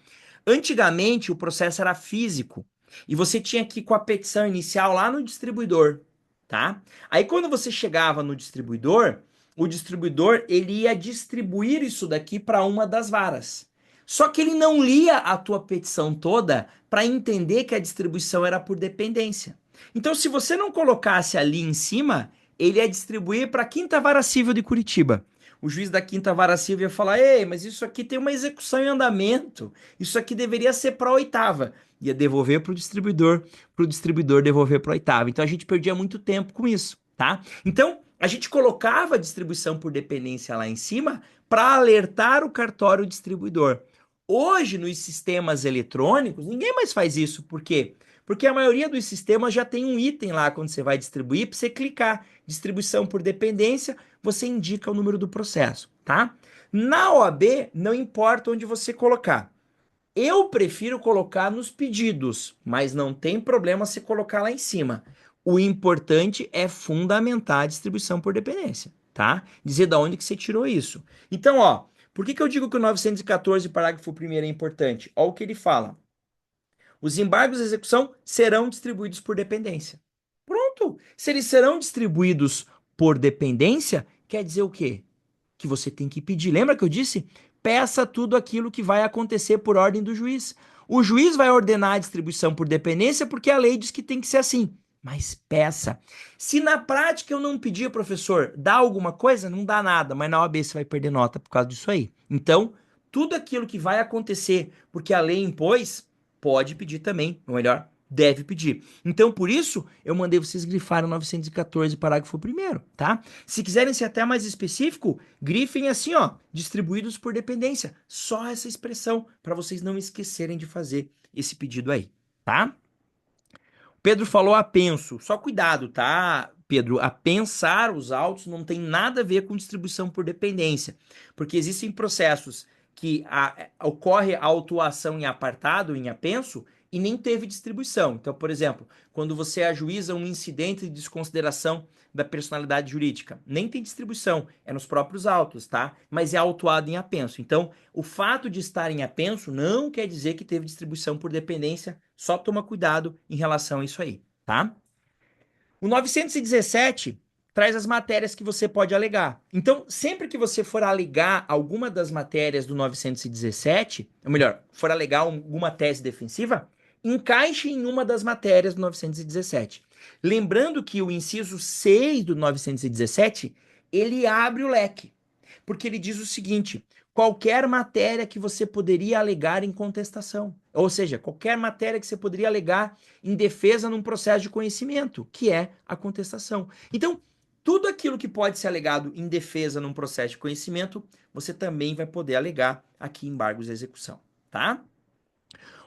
Antigamente o processo era físico e você tinha que ir com a petição inicial lá no distribuidor, tá? Aí quando você chegava no distribuidor, o distribuidor ele ia distribuir isso daqui para uma das varas. Só que ele não lia a tua petição toda para entender que a distribuição era por dependência. Então, se você não colocasse ali em cima, ele ia distribuir para a Quinta Vara Civil de Curitiba. O juiz da Quinta Vara Civil ia falar: ei, mas isso aqui tem uma execução em andamento. Isso aqui deveria ser para a oitava. Ia devolver para o distribuidor devolver para a oitava. Então a gente perdia muito tempo com isso, tá? Então a gente colocava a distribuição por dependência lá em cima para alertar o cartório distribuidor. Hoje, nos sistemas eletrônicos, ninguém mais faz isso. Por quê? Porque a maioria dos sistemas já tem um item lá quando você vai distribuir, para você clicar distribuição por dependência, você indica o número do processo, tá? Na OAB, não importa onde você colocar. Eu prefiro colocar nos pedidos, mas não tem problema você colocar lá em cima. O importante é fundamentar a distribuição por dependência, tá? Dizer da onde que você tirou isso. Então, ó, por que que eu digo que o 914, parágrafo primeiro é importante? Olha o que ele fala. Os embargos de execução serão distribuídos por dependência. Pronto. Se eles serão distribuídos por dependência, quer dizer o quê? Que você tem que pedir. Lembra que eu disse? Peça tudo aquilo que vai acontecer por ordem do juiz. O juiz vai ordenar a distribuição por dependência porque a lei diz que tem que ser assim. Mas peça. Se na prática eu não pedir, professor, dá alguma coisa? Não dá nada, mas na OAB você vai perder nota por causa disso aí. Então, tudo aquilo que vai acontecer porque a lei impôs, pode pedir também, ou melhor, deve pedir. Então, por isso, eu mandei vocês grifarem o 914, parágrafo primeiro, tá? Se quiserem ser até mais específico, grifem assim, ó, distribuídos por dependência. Só essa expressão, para vocês não esquecerem de fazer esse pedido aí, tá? Pedro falou apenso. Só cuidado, tá, Pedro? Apensar os autos não tem nada a ver com distribuição por dependência, porque existem processos que ocorre a autuação em apartado, em apenso, e nem teve distribuição. Então, por exemplo, quando você ajuiza um incidente de desconsideração da personalidade jurídica, nem tem distribuição, é nos próprios autos, tá? Mas é autuado em apenso. Então, o fato de estar em apenso não quer dizer que teve distribuição por dependência, só toma cuidado em relação a isso aí, tá? O 917 traz as matérias que você pode alegar. Então, sempre que você for alegar alguma das matérias do 917, ou melhor, for alegar alguma tese defensiva, encaixe em uma das matérias do 917. Lembrando que o inciso 6 do 917, ele abre o leque, porque ele diz o seguinte: qualquer matéria que você poderia alegar em contestação, ou seja, qualquer matéria que você poderia alegar em defesa num processo de conhecimento, que é a contestação. Então, tudo aquilo que pode ser alegado em defesa num processo de conhecimento, você também vai poder alegar aqui em embargos de execução, tá?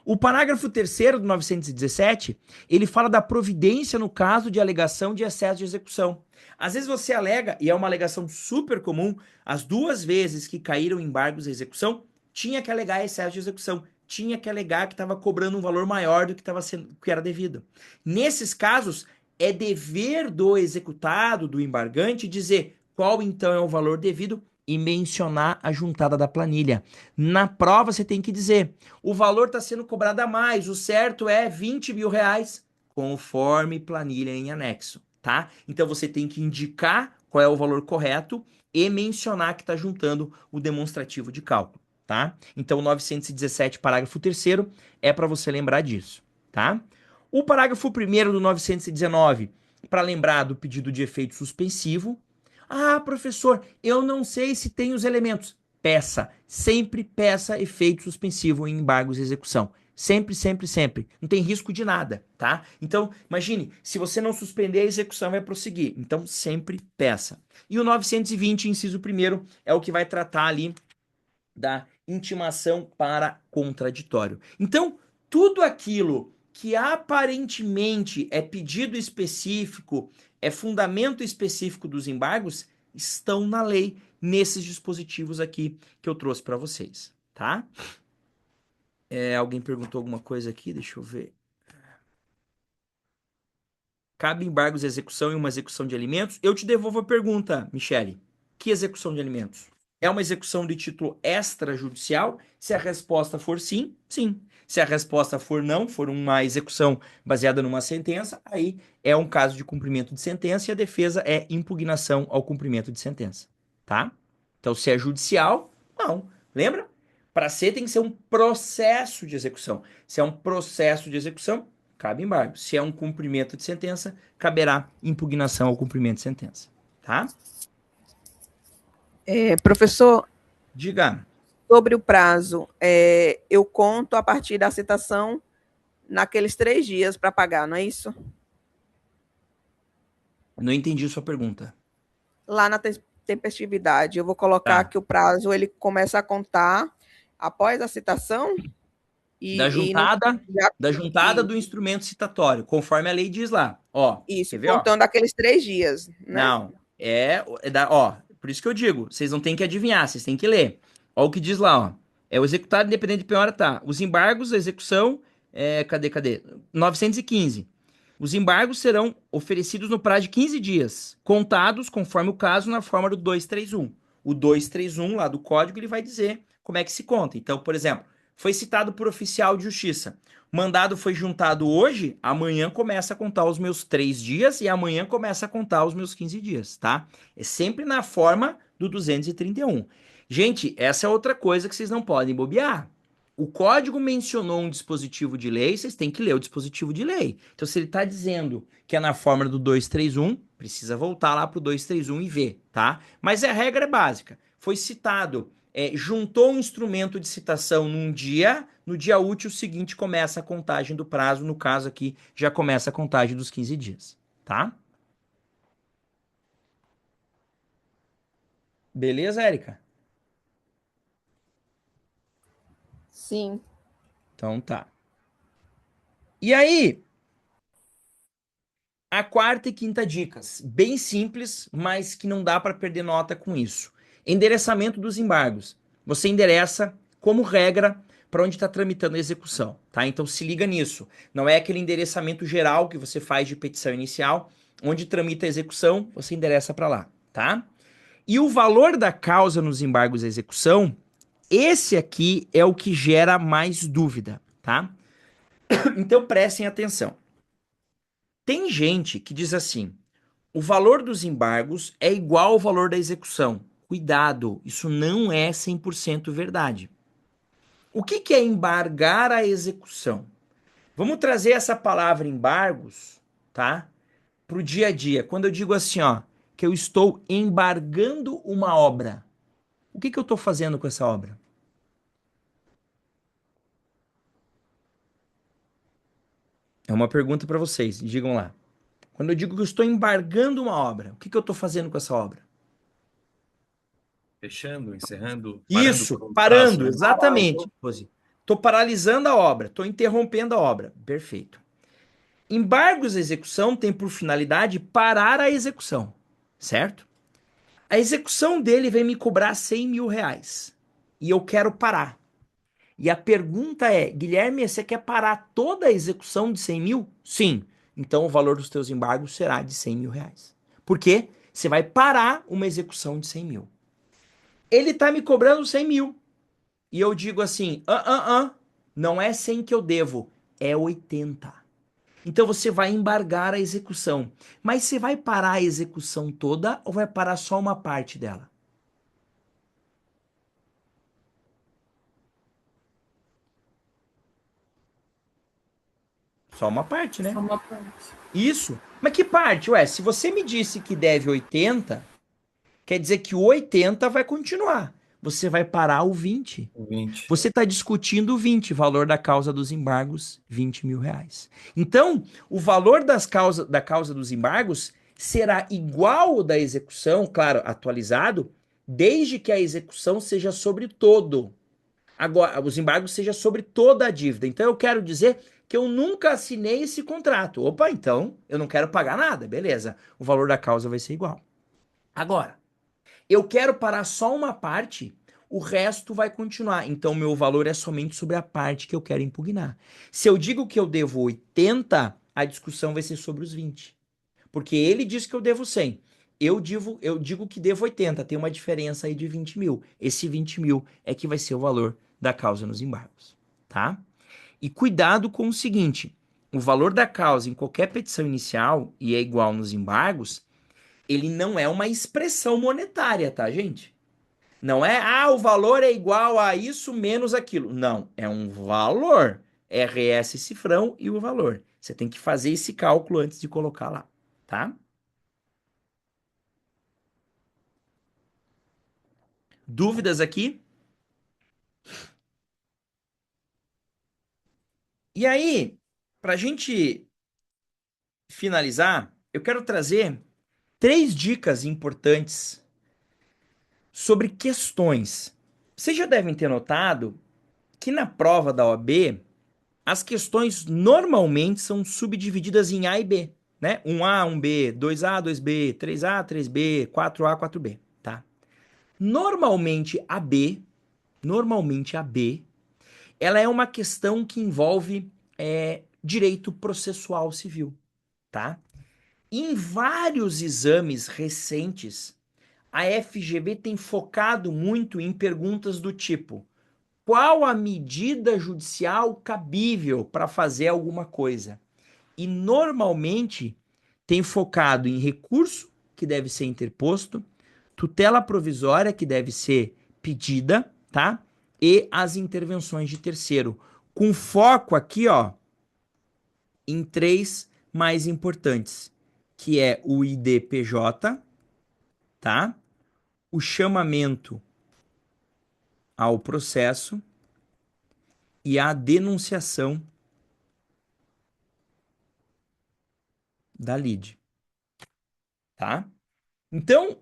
O parágrafo 3º do 917, ele fala da providência no caso de alegação de excesso de execução. Às vezes você alega, e é uma alegação super comum, as duas vezes que caíram embargos de execução, tinha que alegar excesso de execução, tinha que alegar que estava cobrando um valor maior do que estava sendo, que era devido. Nesses casos, é dever do executado, do embargante, dizer qual então é o valor devido e mencionar a juntada da planilha. Na prova você tem que dizer, o valor está sendo cobrado a mais, o certo é 20 mil reais, conforme planilha em anexo, tá? Então você tem que indicar qual é o valor correto e mencionar que está juntando o demonstrativo de cálculo, tá? Então, o 917, parágrafo 3º, é para você lembrar disso, tá? O parágrafo 1º do 919, para lembrar do pedido de efeito suspensivo. Ah, professor, eu não sei se tem os elementos. Peça, sempre peça efeito suspensivo em embargos de execução. Sempre, sempre, sempre. Não tem risco de nada, tá? Então, imagine, se você não suspender, a execução vai prosseguir. Então, sempre peça. E o 920, inciso 1º, é o que vai tratar ali da intimação para contraditório. Então, tudo aquilo que aparentemente é pedido específico, é fundamento específico dos embargos, estão na lei, nesses dispositivos aqui que eu trouxe para vocês, tá? Alguém perguntou alguma coisa aqui? Deixa eu ver. Cabe embargos de execução em uma execução de alimentos? Eu te devolvo a pergunta, Michele. Que execução de alimentos? É uma execução de título extrajudicial? Se a resposta for sim, sim. Se a resposta for não, for uma execução baseada numa sentença, aí é um caso de cumprimento de sentença e a defesa é impugnação ao cumprimento de sentença, tá? Então, se é judicial, não. Lembra? Para ser tem que ser um processo de execução. Se é um processo de execução, cabe embargo. Se é um cumprimento de sentença, caberá impugnação ao cumprimento de sentença, tá? Professor, Diga. sobre o prazo, eu conto a partir da citação naqueles 3 dias para pagar, não é isso? Não entendi sua pergunta. Lá na tempestividade, eu vou colocar que o prazo ele começa a contar após a citação Da e não juntada, já, da juntada do instrumento citatório, conforme a lei diz lá. Ó, isso, quer ver, ó? contando aqueles 3 dias, né? Não, ó, por isso que eu digo, vocês não têm que adivinhar, vocês têm que ler. Ó o que diz lá, ó. É o executado independente de penhora, tá. Os embargos, a execução, cadê? 915. Os embargos serão oferecidos no prazo de 15 dias, contados, conforme o caso, na forma do 231. O 231 lá do código, ele vai dizer como é que se conta. Então, por exemplo, foi citado por oficial de justiça. Mandado foi juntado hoje, amanhã começa a contar os meus 3 dias e amanhã começa a contar os meus 15 dias, tá? É sempre na forma do 231. Gente, essa é outra coisa que vocês não podem bobear. O código mencionou um dispositivo de lei, vocês têm que ler o dispositivo de lei. Então, se ele está dizendo que é na forma do 231, precisa voltar lá para o 231 e ver, tá? Mas a regra é básica. Foi citado, juntou um instrumento de citação num dia, no dia útil seguinte começa a contagem do prazo, no caso aqui já começa a contagem dos 15 dias, tá? Beleza, Érica? Sim. Então tá. E aí, a quarta e quinta dicas, bem simples, mas que não dá para perder nota com isso. Endereçamento dos embargos. Você endereça como regra para onde está tramitando a execução, tá? Então se liga nisso. Não é aquele endereçamento geral que você faz de petição inicial, onde tramita a execução, você endereça para lá, tá? E o valor da causa nos embargos à execução, esse aqui é o que gera mais dúvida, tá? Então prestem atenção. Tem gente que diz assim: o valor dos embargos é igual ao valor da execução. Cuidado, isso não é 100% verdade. O que é embargar a execução? Vamos trazer essa palavra embargos, tá? Para o dia a dia. Quando eu digo assim, ó, que eu estou embargando uma obra, o que eu estou fazendo com essa obra? É uma pergunta para vocês, digam lá. Quando eu digo que eu estou embargando uma obra, o que eu estou fazendo com essa obra? Fechando, encerrando, parando Isso, por um prazo, parando, né? exatamente, Rose. Estou paralisando a obra, estou interrompendo a obra. Perfeito. Embargos à execução tem por finalidade parar a execução, certo? A execução dele vem me cobrar 100 mil reais e eu quero parar. E a pergunta é, Guilherme, você quer parar toda a execução de 100 mil? Sim. então o valor dos teus embargos será de 100 mil reais. Por quê? Você vai parar uma execução de 100 mil. Ele tá me cobrando 100 mil. E eu digo assim, não é 100 que eu devo, é 80. Então você vai embargar a execução. Mas você vai parar a execução toda ou vai parar só uma parte dela? Só uma parte, né? Só uma parte. Isso. Mas que parte? Ué, se você me disse que deve 80, quer dizer que o 80 vai continuar. Você vai parar o 20. 20. Você está discutindo o 20, valor da causa dos embargos, 20 mil reais. Então, o valor da causa dos embargos será igual ao da execução, claro, atualizado, desde que a execução seja sobre todo. Agora, os embargos seja sobre toda a dívida. Então, eu quero dizer que eu nunca assinei esse contrato. Opa, então, eu não quero pagar nada, beleza. O valor da causa vai ser igual. Agora, eu quero parar só uma parte, o resto vai continuar. Então, meu valor é somente sobre a parte que eu quero impugnar. Se eu digo que eu devo 80, a discussão vai ser sobre os 20. Porque ele diz que eu devo 100. Eu digo que devo 80. Tem uma diferença aí de 20 mil. Esse 20 mil é que vai ser o valor da causa nos embargos. Tá? E cuidado com o seguinte: o valor da causa em qualquer petição inicial, e é igual nos embargos, ele não é uma expressão monetária, tá, gente? Não é, o valor é igual a isso menos aquilo. Não, é um valor. RS cifrão e o valor. Você tem que fazer esse cálculo antes de colocar lá, tá? Dúvidas aqui? E aí, para a gente finalizar, eu quero trazer 3 dicas importantes sobre questões. Vocês já devem ter notado que na prova da OAB, as questões normalmente são subdivididas em A e B, né? 1A, 1B, 2A, 2B, 3A, 3B, 4A, 4B, tá? Normalmente a B, ela é uma questão que envolve direito processual civil, tá? Em vários exames recentes, a FGV tem focado muito em perguntas do tipo: qual a medida judicial cabível para fazer alguma coisa? E normalmente tem focado em recurso que deve ser interposto, tutela provisória que deve ser pedida, tá? E as intervenções de terceiro, com foco aqui, ó, em 3 mais importantes, que é o IDPJ, tá? O chamamento ao processo e a denunciação da lide, tá? Então,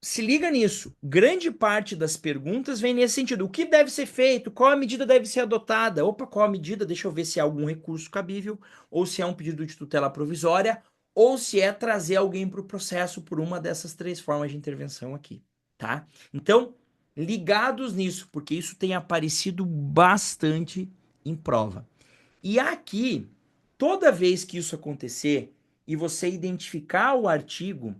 se liga nisso. Grande parte das perguntas vem nesse sentido. O que deve ser feito? Qual a medida deve ser adotada? Opa, qual a medida? Deixa eu ver se há algum recurso cabível, ou se é um pedido de tutela provisória, ou se é trazer alguém para o processo por uma dessas 3 formas de intervenção aqui, tá? Então, ligados nisso, porque isso tem aparecido bastante em prova. E aqui, toda vez que isso acontecer e você identificar o artigo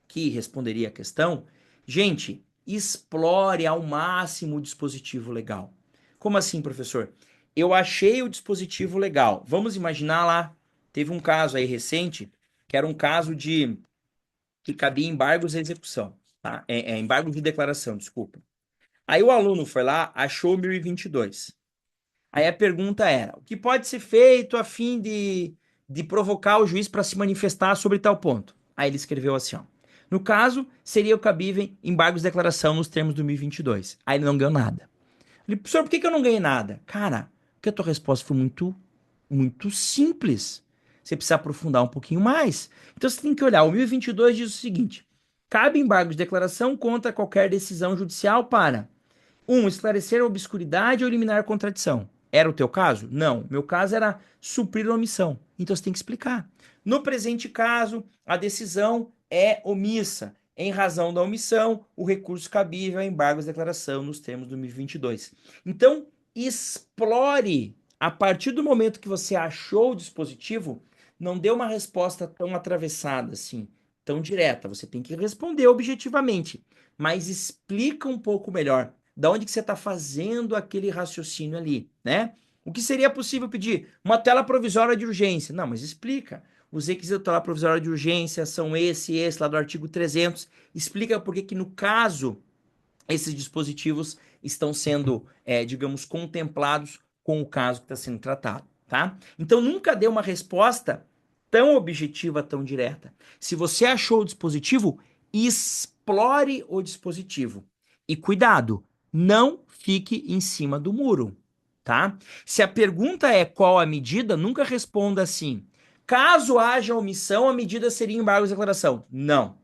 que responderia a questão, gente, explore ao máximo o dispositivo legal. Como assim, professor? Eu achei o dispositivo legal. Vamos imaginar lá, teve um caso aí recente, que era um caso de que cabia embargos à execução, tá? Embargo de declaração, desculpa. Aí o aluno foi lá, achou 1022. Aí a pergunta era: o que pode ser feito a fim de provocar o juiz para se manifestar sobre tal ponto? Aí ele escreveu assim, ó: no caso, seria o cabível embargos de declaração nos termos do 1022. Aí ele não ganhou nada. Eu falei: professor, por que eu não ganhei nada? Cara, porque a tua resposta foi muito simples. Você precisa aprofundar um pouquinho mais. Então você tem que olhar. O 1022 diz o seguinte: cabe embargo de declaração contra qualquer decisão judicial para 1. Esclarecer a obscuridade ou eliminar a contradição. Era o teu caso? Não. Meu caso era suprir a omissão. Então você tem que explicar. No presente caso, a decisão é omissa. Em razão da omissão, o recurso cabível é embargo de declaração nos termos do 1022. Então, explore. A partir do momento que você achou o dispositivo, não dê uma resposta tão atravessada assim, tão direta. Você tem que responder objetivamente, mas explica um pouco melhor da onde que você está fazendo aquele raciocínio ali, né? O que seria possível pedir? Uma tela provisória de urgência. Não, mas explica. Os requisitos da tela provisória de urgência são esse e esse, lá do artigo 300. Explica por que que, no caso, esses dispositivos estão sendo, digamos, contemplados com o caso que está sendo tratado, tá? Então, nunca dê uma resposta tão objetiva, tão direta. Se você achou o dispositivo, explore o dispositivo. E cuidado, não fique em cima do muro, tá? Se a pergunta é qual a medida, nunca responda assim. Caso haja omissão, a medida seria embargo de declaração. Não.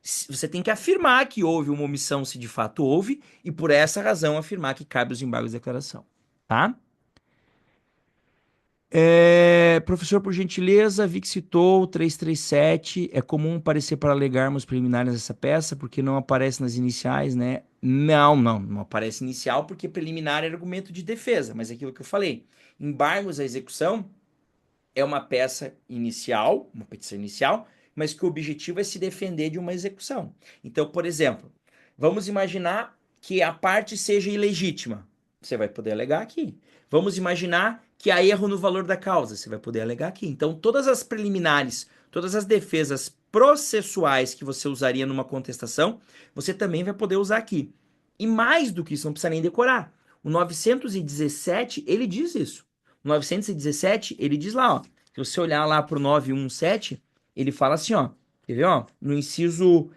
Você tem que afirmar que houve uma omissão se de fato houve, e por essa razão afirmar que cabe os embargos de declaração, tá? Professor, por gentileza, vi que citou o 337. É comum parecer para alegarmos preliminares dessa peça, porque não aparece nas iniciais, né? Não aparece inicial, porque preliminar é argumento de defesa, mas é aquilo que eu falei. Embargos à execução é uma peça inicial, uma petição inicial, mas que o objetivo é se defender de uma execução. Então, por exemplo, vamos imaginar que a parte seja ilegítima. Você vai poder alegar aqui. Vamos imaginar que há erro no valor da causa. Você vai poder alegar aqui. Então, todas as preliminares, todas as defesas processuais que você usaria numa contestação, você também vai poder usar aqui. E mais do que isso, não precisa nem decorar. O 917, ele diz isso. 917, ele diz lá, ó. Se você olhar lá pro 917, ele fala assim, ó. Quer ver, ó? No inciso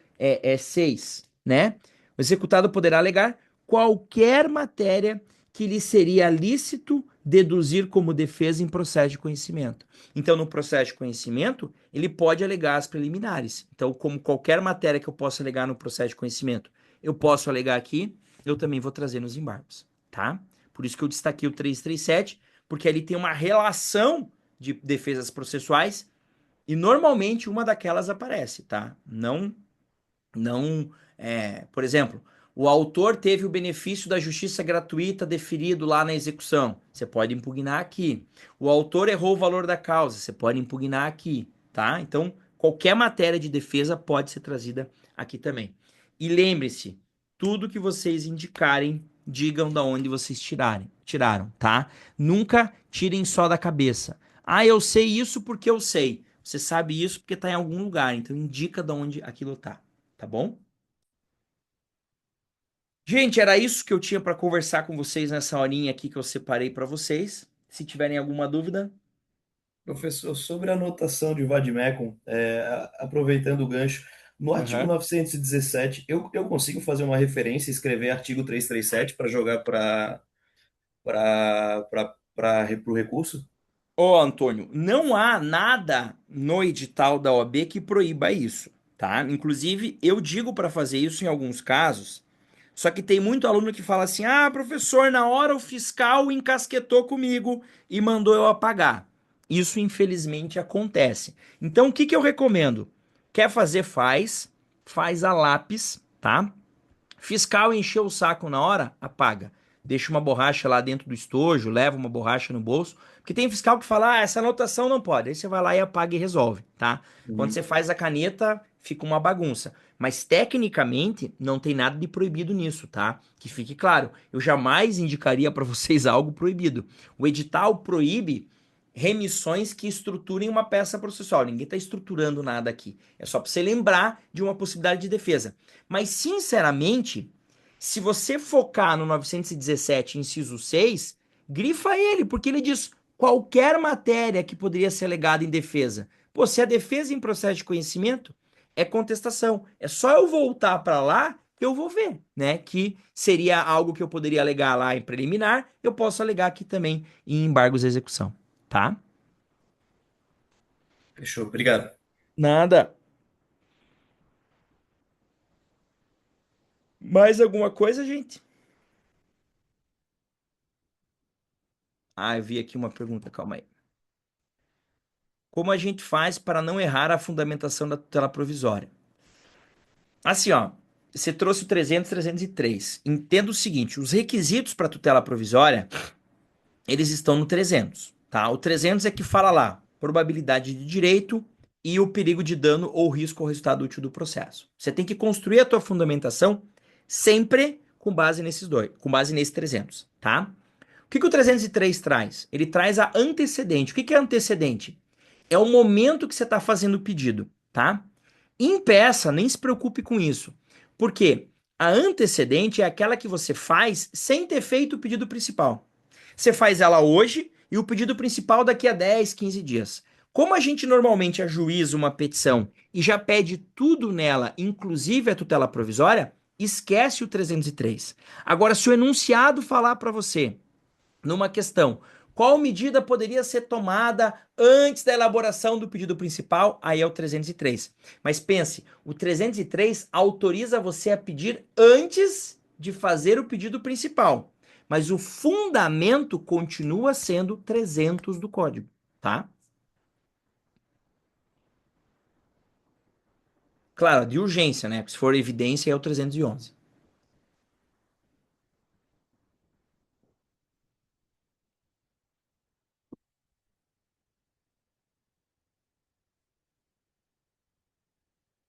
6, né? O executado poderá alegar qualquer matéria que lhe seria lícito deduzir como defesa em processo de conhecimento. Então, no processo de conhecimento, ele pode alegar as preliminares. Então, como qualquer matéria que eu possa alegar no processo de conhecimento, eu posso alegar aqui, eu também vou trazer nos embargos, tá? Por isso que eu destaquei o 337, porque ali tem uma relação de defesas processuais e normalmente uma daquelas aparece, tá? Por exemplo, o autor teve o benefício da justiça gratuita deferido lá na execução. Você pode impugnar aqui. O autor errou o valor da causa. Você pode impugnar aqui, tá? Então, qualquer matéria de defesa pode ser trazida aqui também. E lembre-se, tudo que vocês indicarem, digam da onde vocês tiraram, tá? Nunca tirem só da cabeça. Ah, eu sei isso porque eu sei. Você sabe isso porque está em algum lugar. Então, indica de onde aquilo tá. Tá bom? Gente, era isso que eu tinha para conversar com vocês nessa horinha aqui que eu separei para vocês. Se tiverem alguma dúvida. Professor, sobre a anotação de Vademecum, aproveitando o gancho, no artigo Aham. 917, eu consigo fazer uma referência e escrever artigo 337 para jogar para o recurso? Ô, Antônio, não há nada no edital da OAB que proíba isso, tá? Inclusive, eu digo para fazer isso em alguns casos, só que tem muito aluno que fala assim: ah, professor, na hora o fiscal encasquetou comigo e mandou eu apagar. Isso, infelizmente, acontece. Então, o que que eu recomendo? Quer fazer, faz a lápis, tá? Fiscal encheu o saco na hora, apaga. Deixa uma borracha lá dentro do estojo, leva uma borracha no bolso. Porque tem fiscal que fala, essa anotação não pode. Aí você vai lá e apaga e resolve, tá? Quando Uhum. você faz a caneta, fica uma bagunça. Mas tecnicamente, não tem nada de proibido nisso, tá? Que fique claro. Eu jamais indicaria para vocês algo proibido. O edital proíbe remissões que estruturem uma peça processual. Ninguém está estruturando nada aqui. É só para você lembrar de uma possibilidade de defesa. Mas, sinceramente, se você focar no 917, inciso 6, grifa ele, porque ele diz qualquer matéria que poderia ser alegada em defesa. Pô, se a defesa em processo de conhecimento é contestação. É só eu voltar para lá que eu vou ver, né? Que seria algo que eu poderia alegar lá em preliminar, eu posso alegar aqui também em embargos de execução, tá? Fechou, obrigado. Nada. Mais alguma coisa, gente? Ah, eu vi aqui uma pergunta, calma aí. Como a gente faz para não errar a fundamentação da tutela provisória? Assim, ó, você trouxe o 300, 303. Entenda o seguinte, os requisitos para tutela provisória, eles estão no 300, tá? O 300 é que fala lá, probabilidade de direito e o perigo de dano ou risco ao resultado útil do processo. Você tem que construir a tua fundamentação sempre com base nesses dois, com base nesse 300, tá? O que o 303 traz? Ele traz a antecedente. O que é antecedente? É o momento que você está fazendo o pedido, tá? Impeça, nem se preocupe com isso. Por quê? A antecedente é aquela que você faz sem ter feito o pedido principal. Você faz ela hoje e o pedido principal daqui a 10, 15 dias. Como a gente normalmente ajuiza uma petição e já pede tudo nela, inclusive a tutela provisória, esquece o 303. Agora, se o enunciado falar para você, numa questão, qual medida poderia ser tomada antes da elaboração do pedido principal? Aí é o 303. Mas pense, o 303 autoriza você a pedir antes de fazer o pedido principal. Mas o fundamento continua sendo 300 do código, tá? Claro, de urgência, né? Se for evidência, é o 311.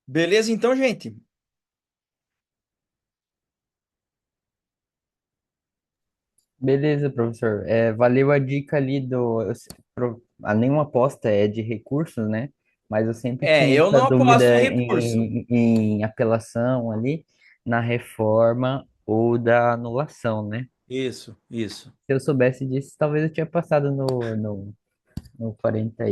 Beleza, então, gente? Beleza, professor. Valeu a dica ali nenhuma aposta é de recursos, né? Mas eu sempre tinha Eu essa não aposto em dúvida recurso. em apelação ali, na reforma ou da anulação, né? Isso, isso. Se eu soubesse disso, talvez eu tinha passado no 40,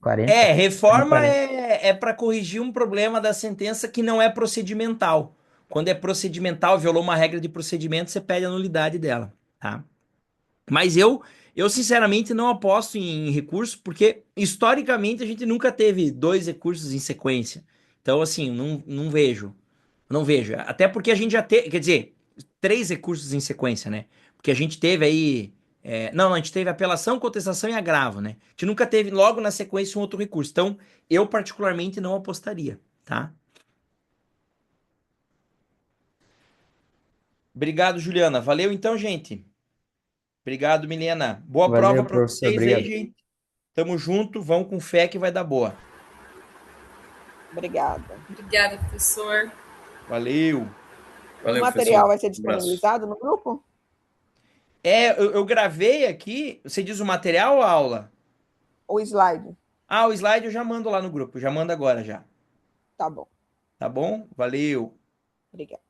40, Reforma 40. é para corrigir um problema da sentença que não é procedimental. Quando é procedimental, violou uma regra de procedimento, você pede a nulidade dela, tá? Mas eu sinceramente não aposto em recurso, porque historicamente a gente nunca teve dois recursos em sequência. Então, assim, não vejo. Não vejo. Até porque a gente já teve, quer dizer, três recursos em sequência, né? Porque a gente teve aí. Não, a gente teve apelação, contestação e agravo, né? A gente nunca teve logo na sequência um outro recurso. Então, eu particularmente não apostaria, tá? Obrigado, Juliana. Valeu então, gente. Obrigado, Milena. Boa prova Valeu, para professor. vocês aí, Obrigado. gente. Tamo junto, vão com fé que vai dar boa. Obrigada. Obrigada, professor. Valeu. O Valeu, material professor. vai ser Um abraço. disponibilizado no grupo? Eu gravei aqui. Você diz o material ou a aula? O slide? Ah, o slide eu já mando lá no grupo. Já mando agora já. Tá bom. Tá bom? Valeu. Obrigada.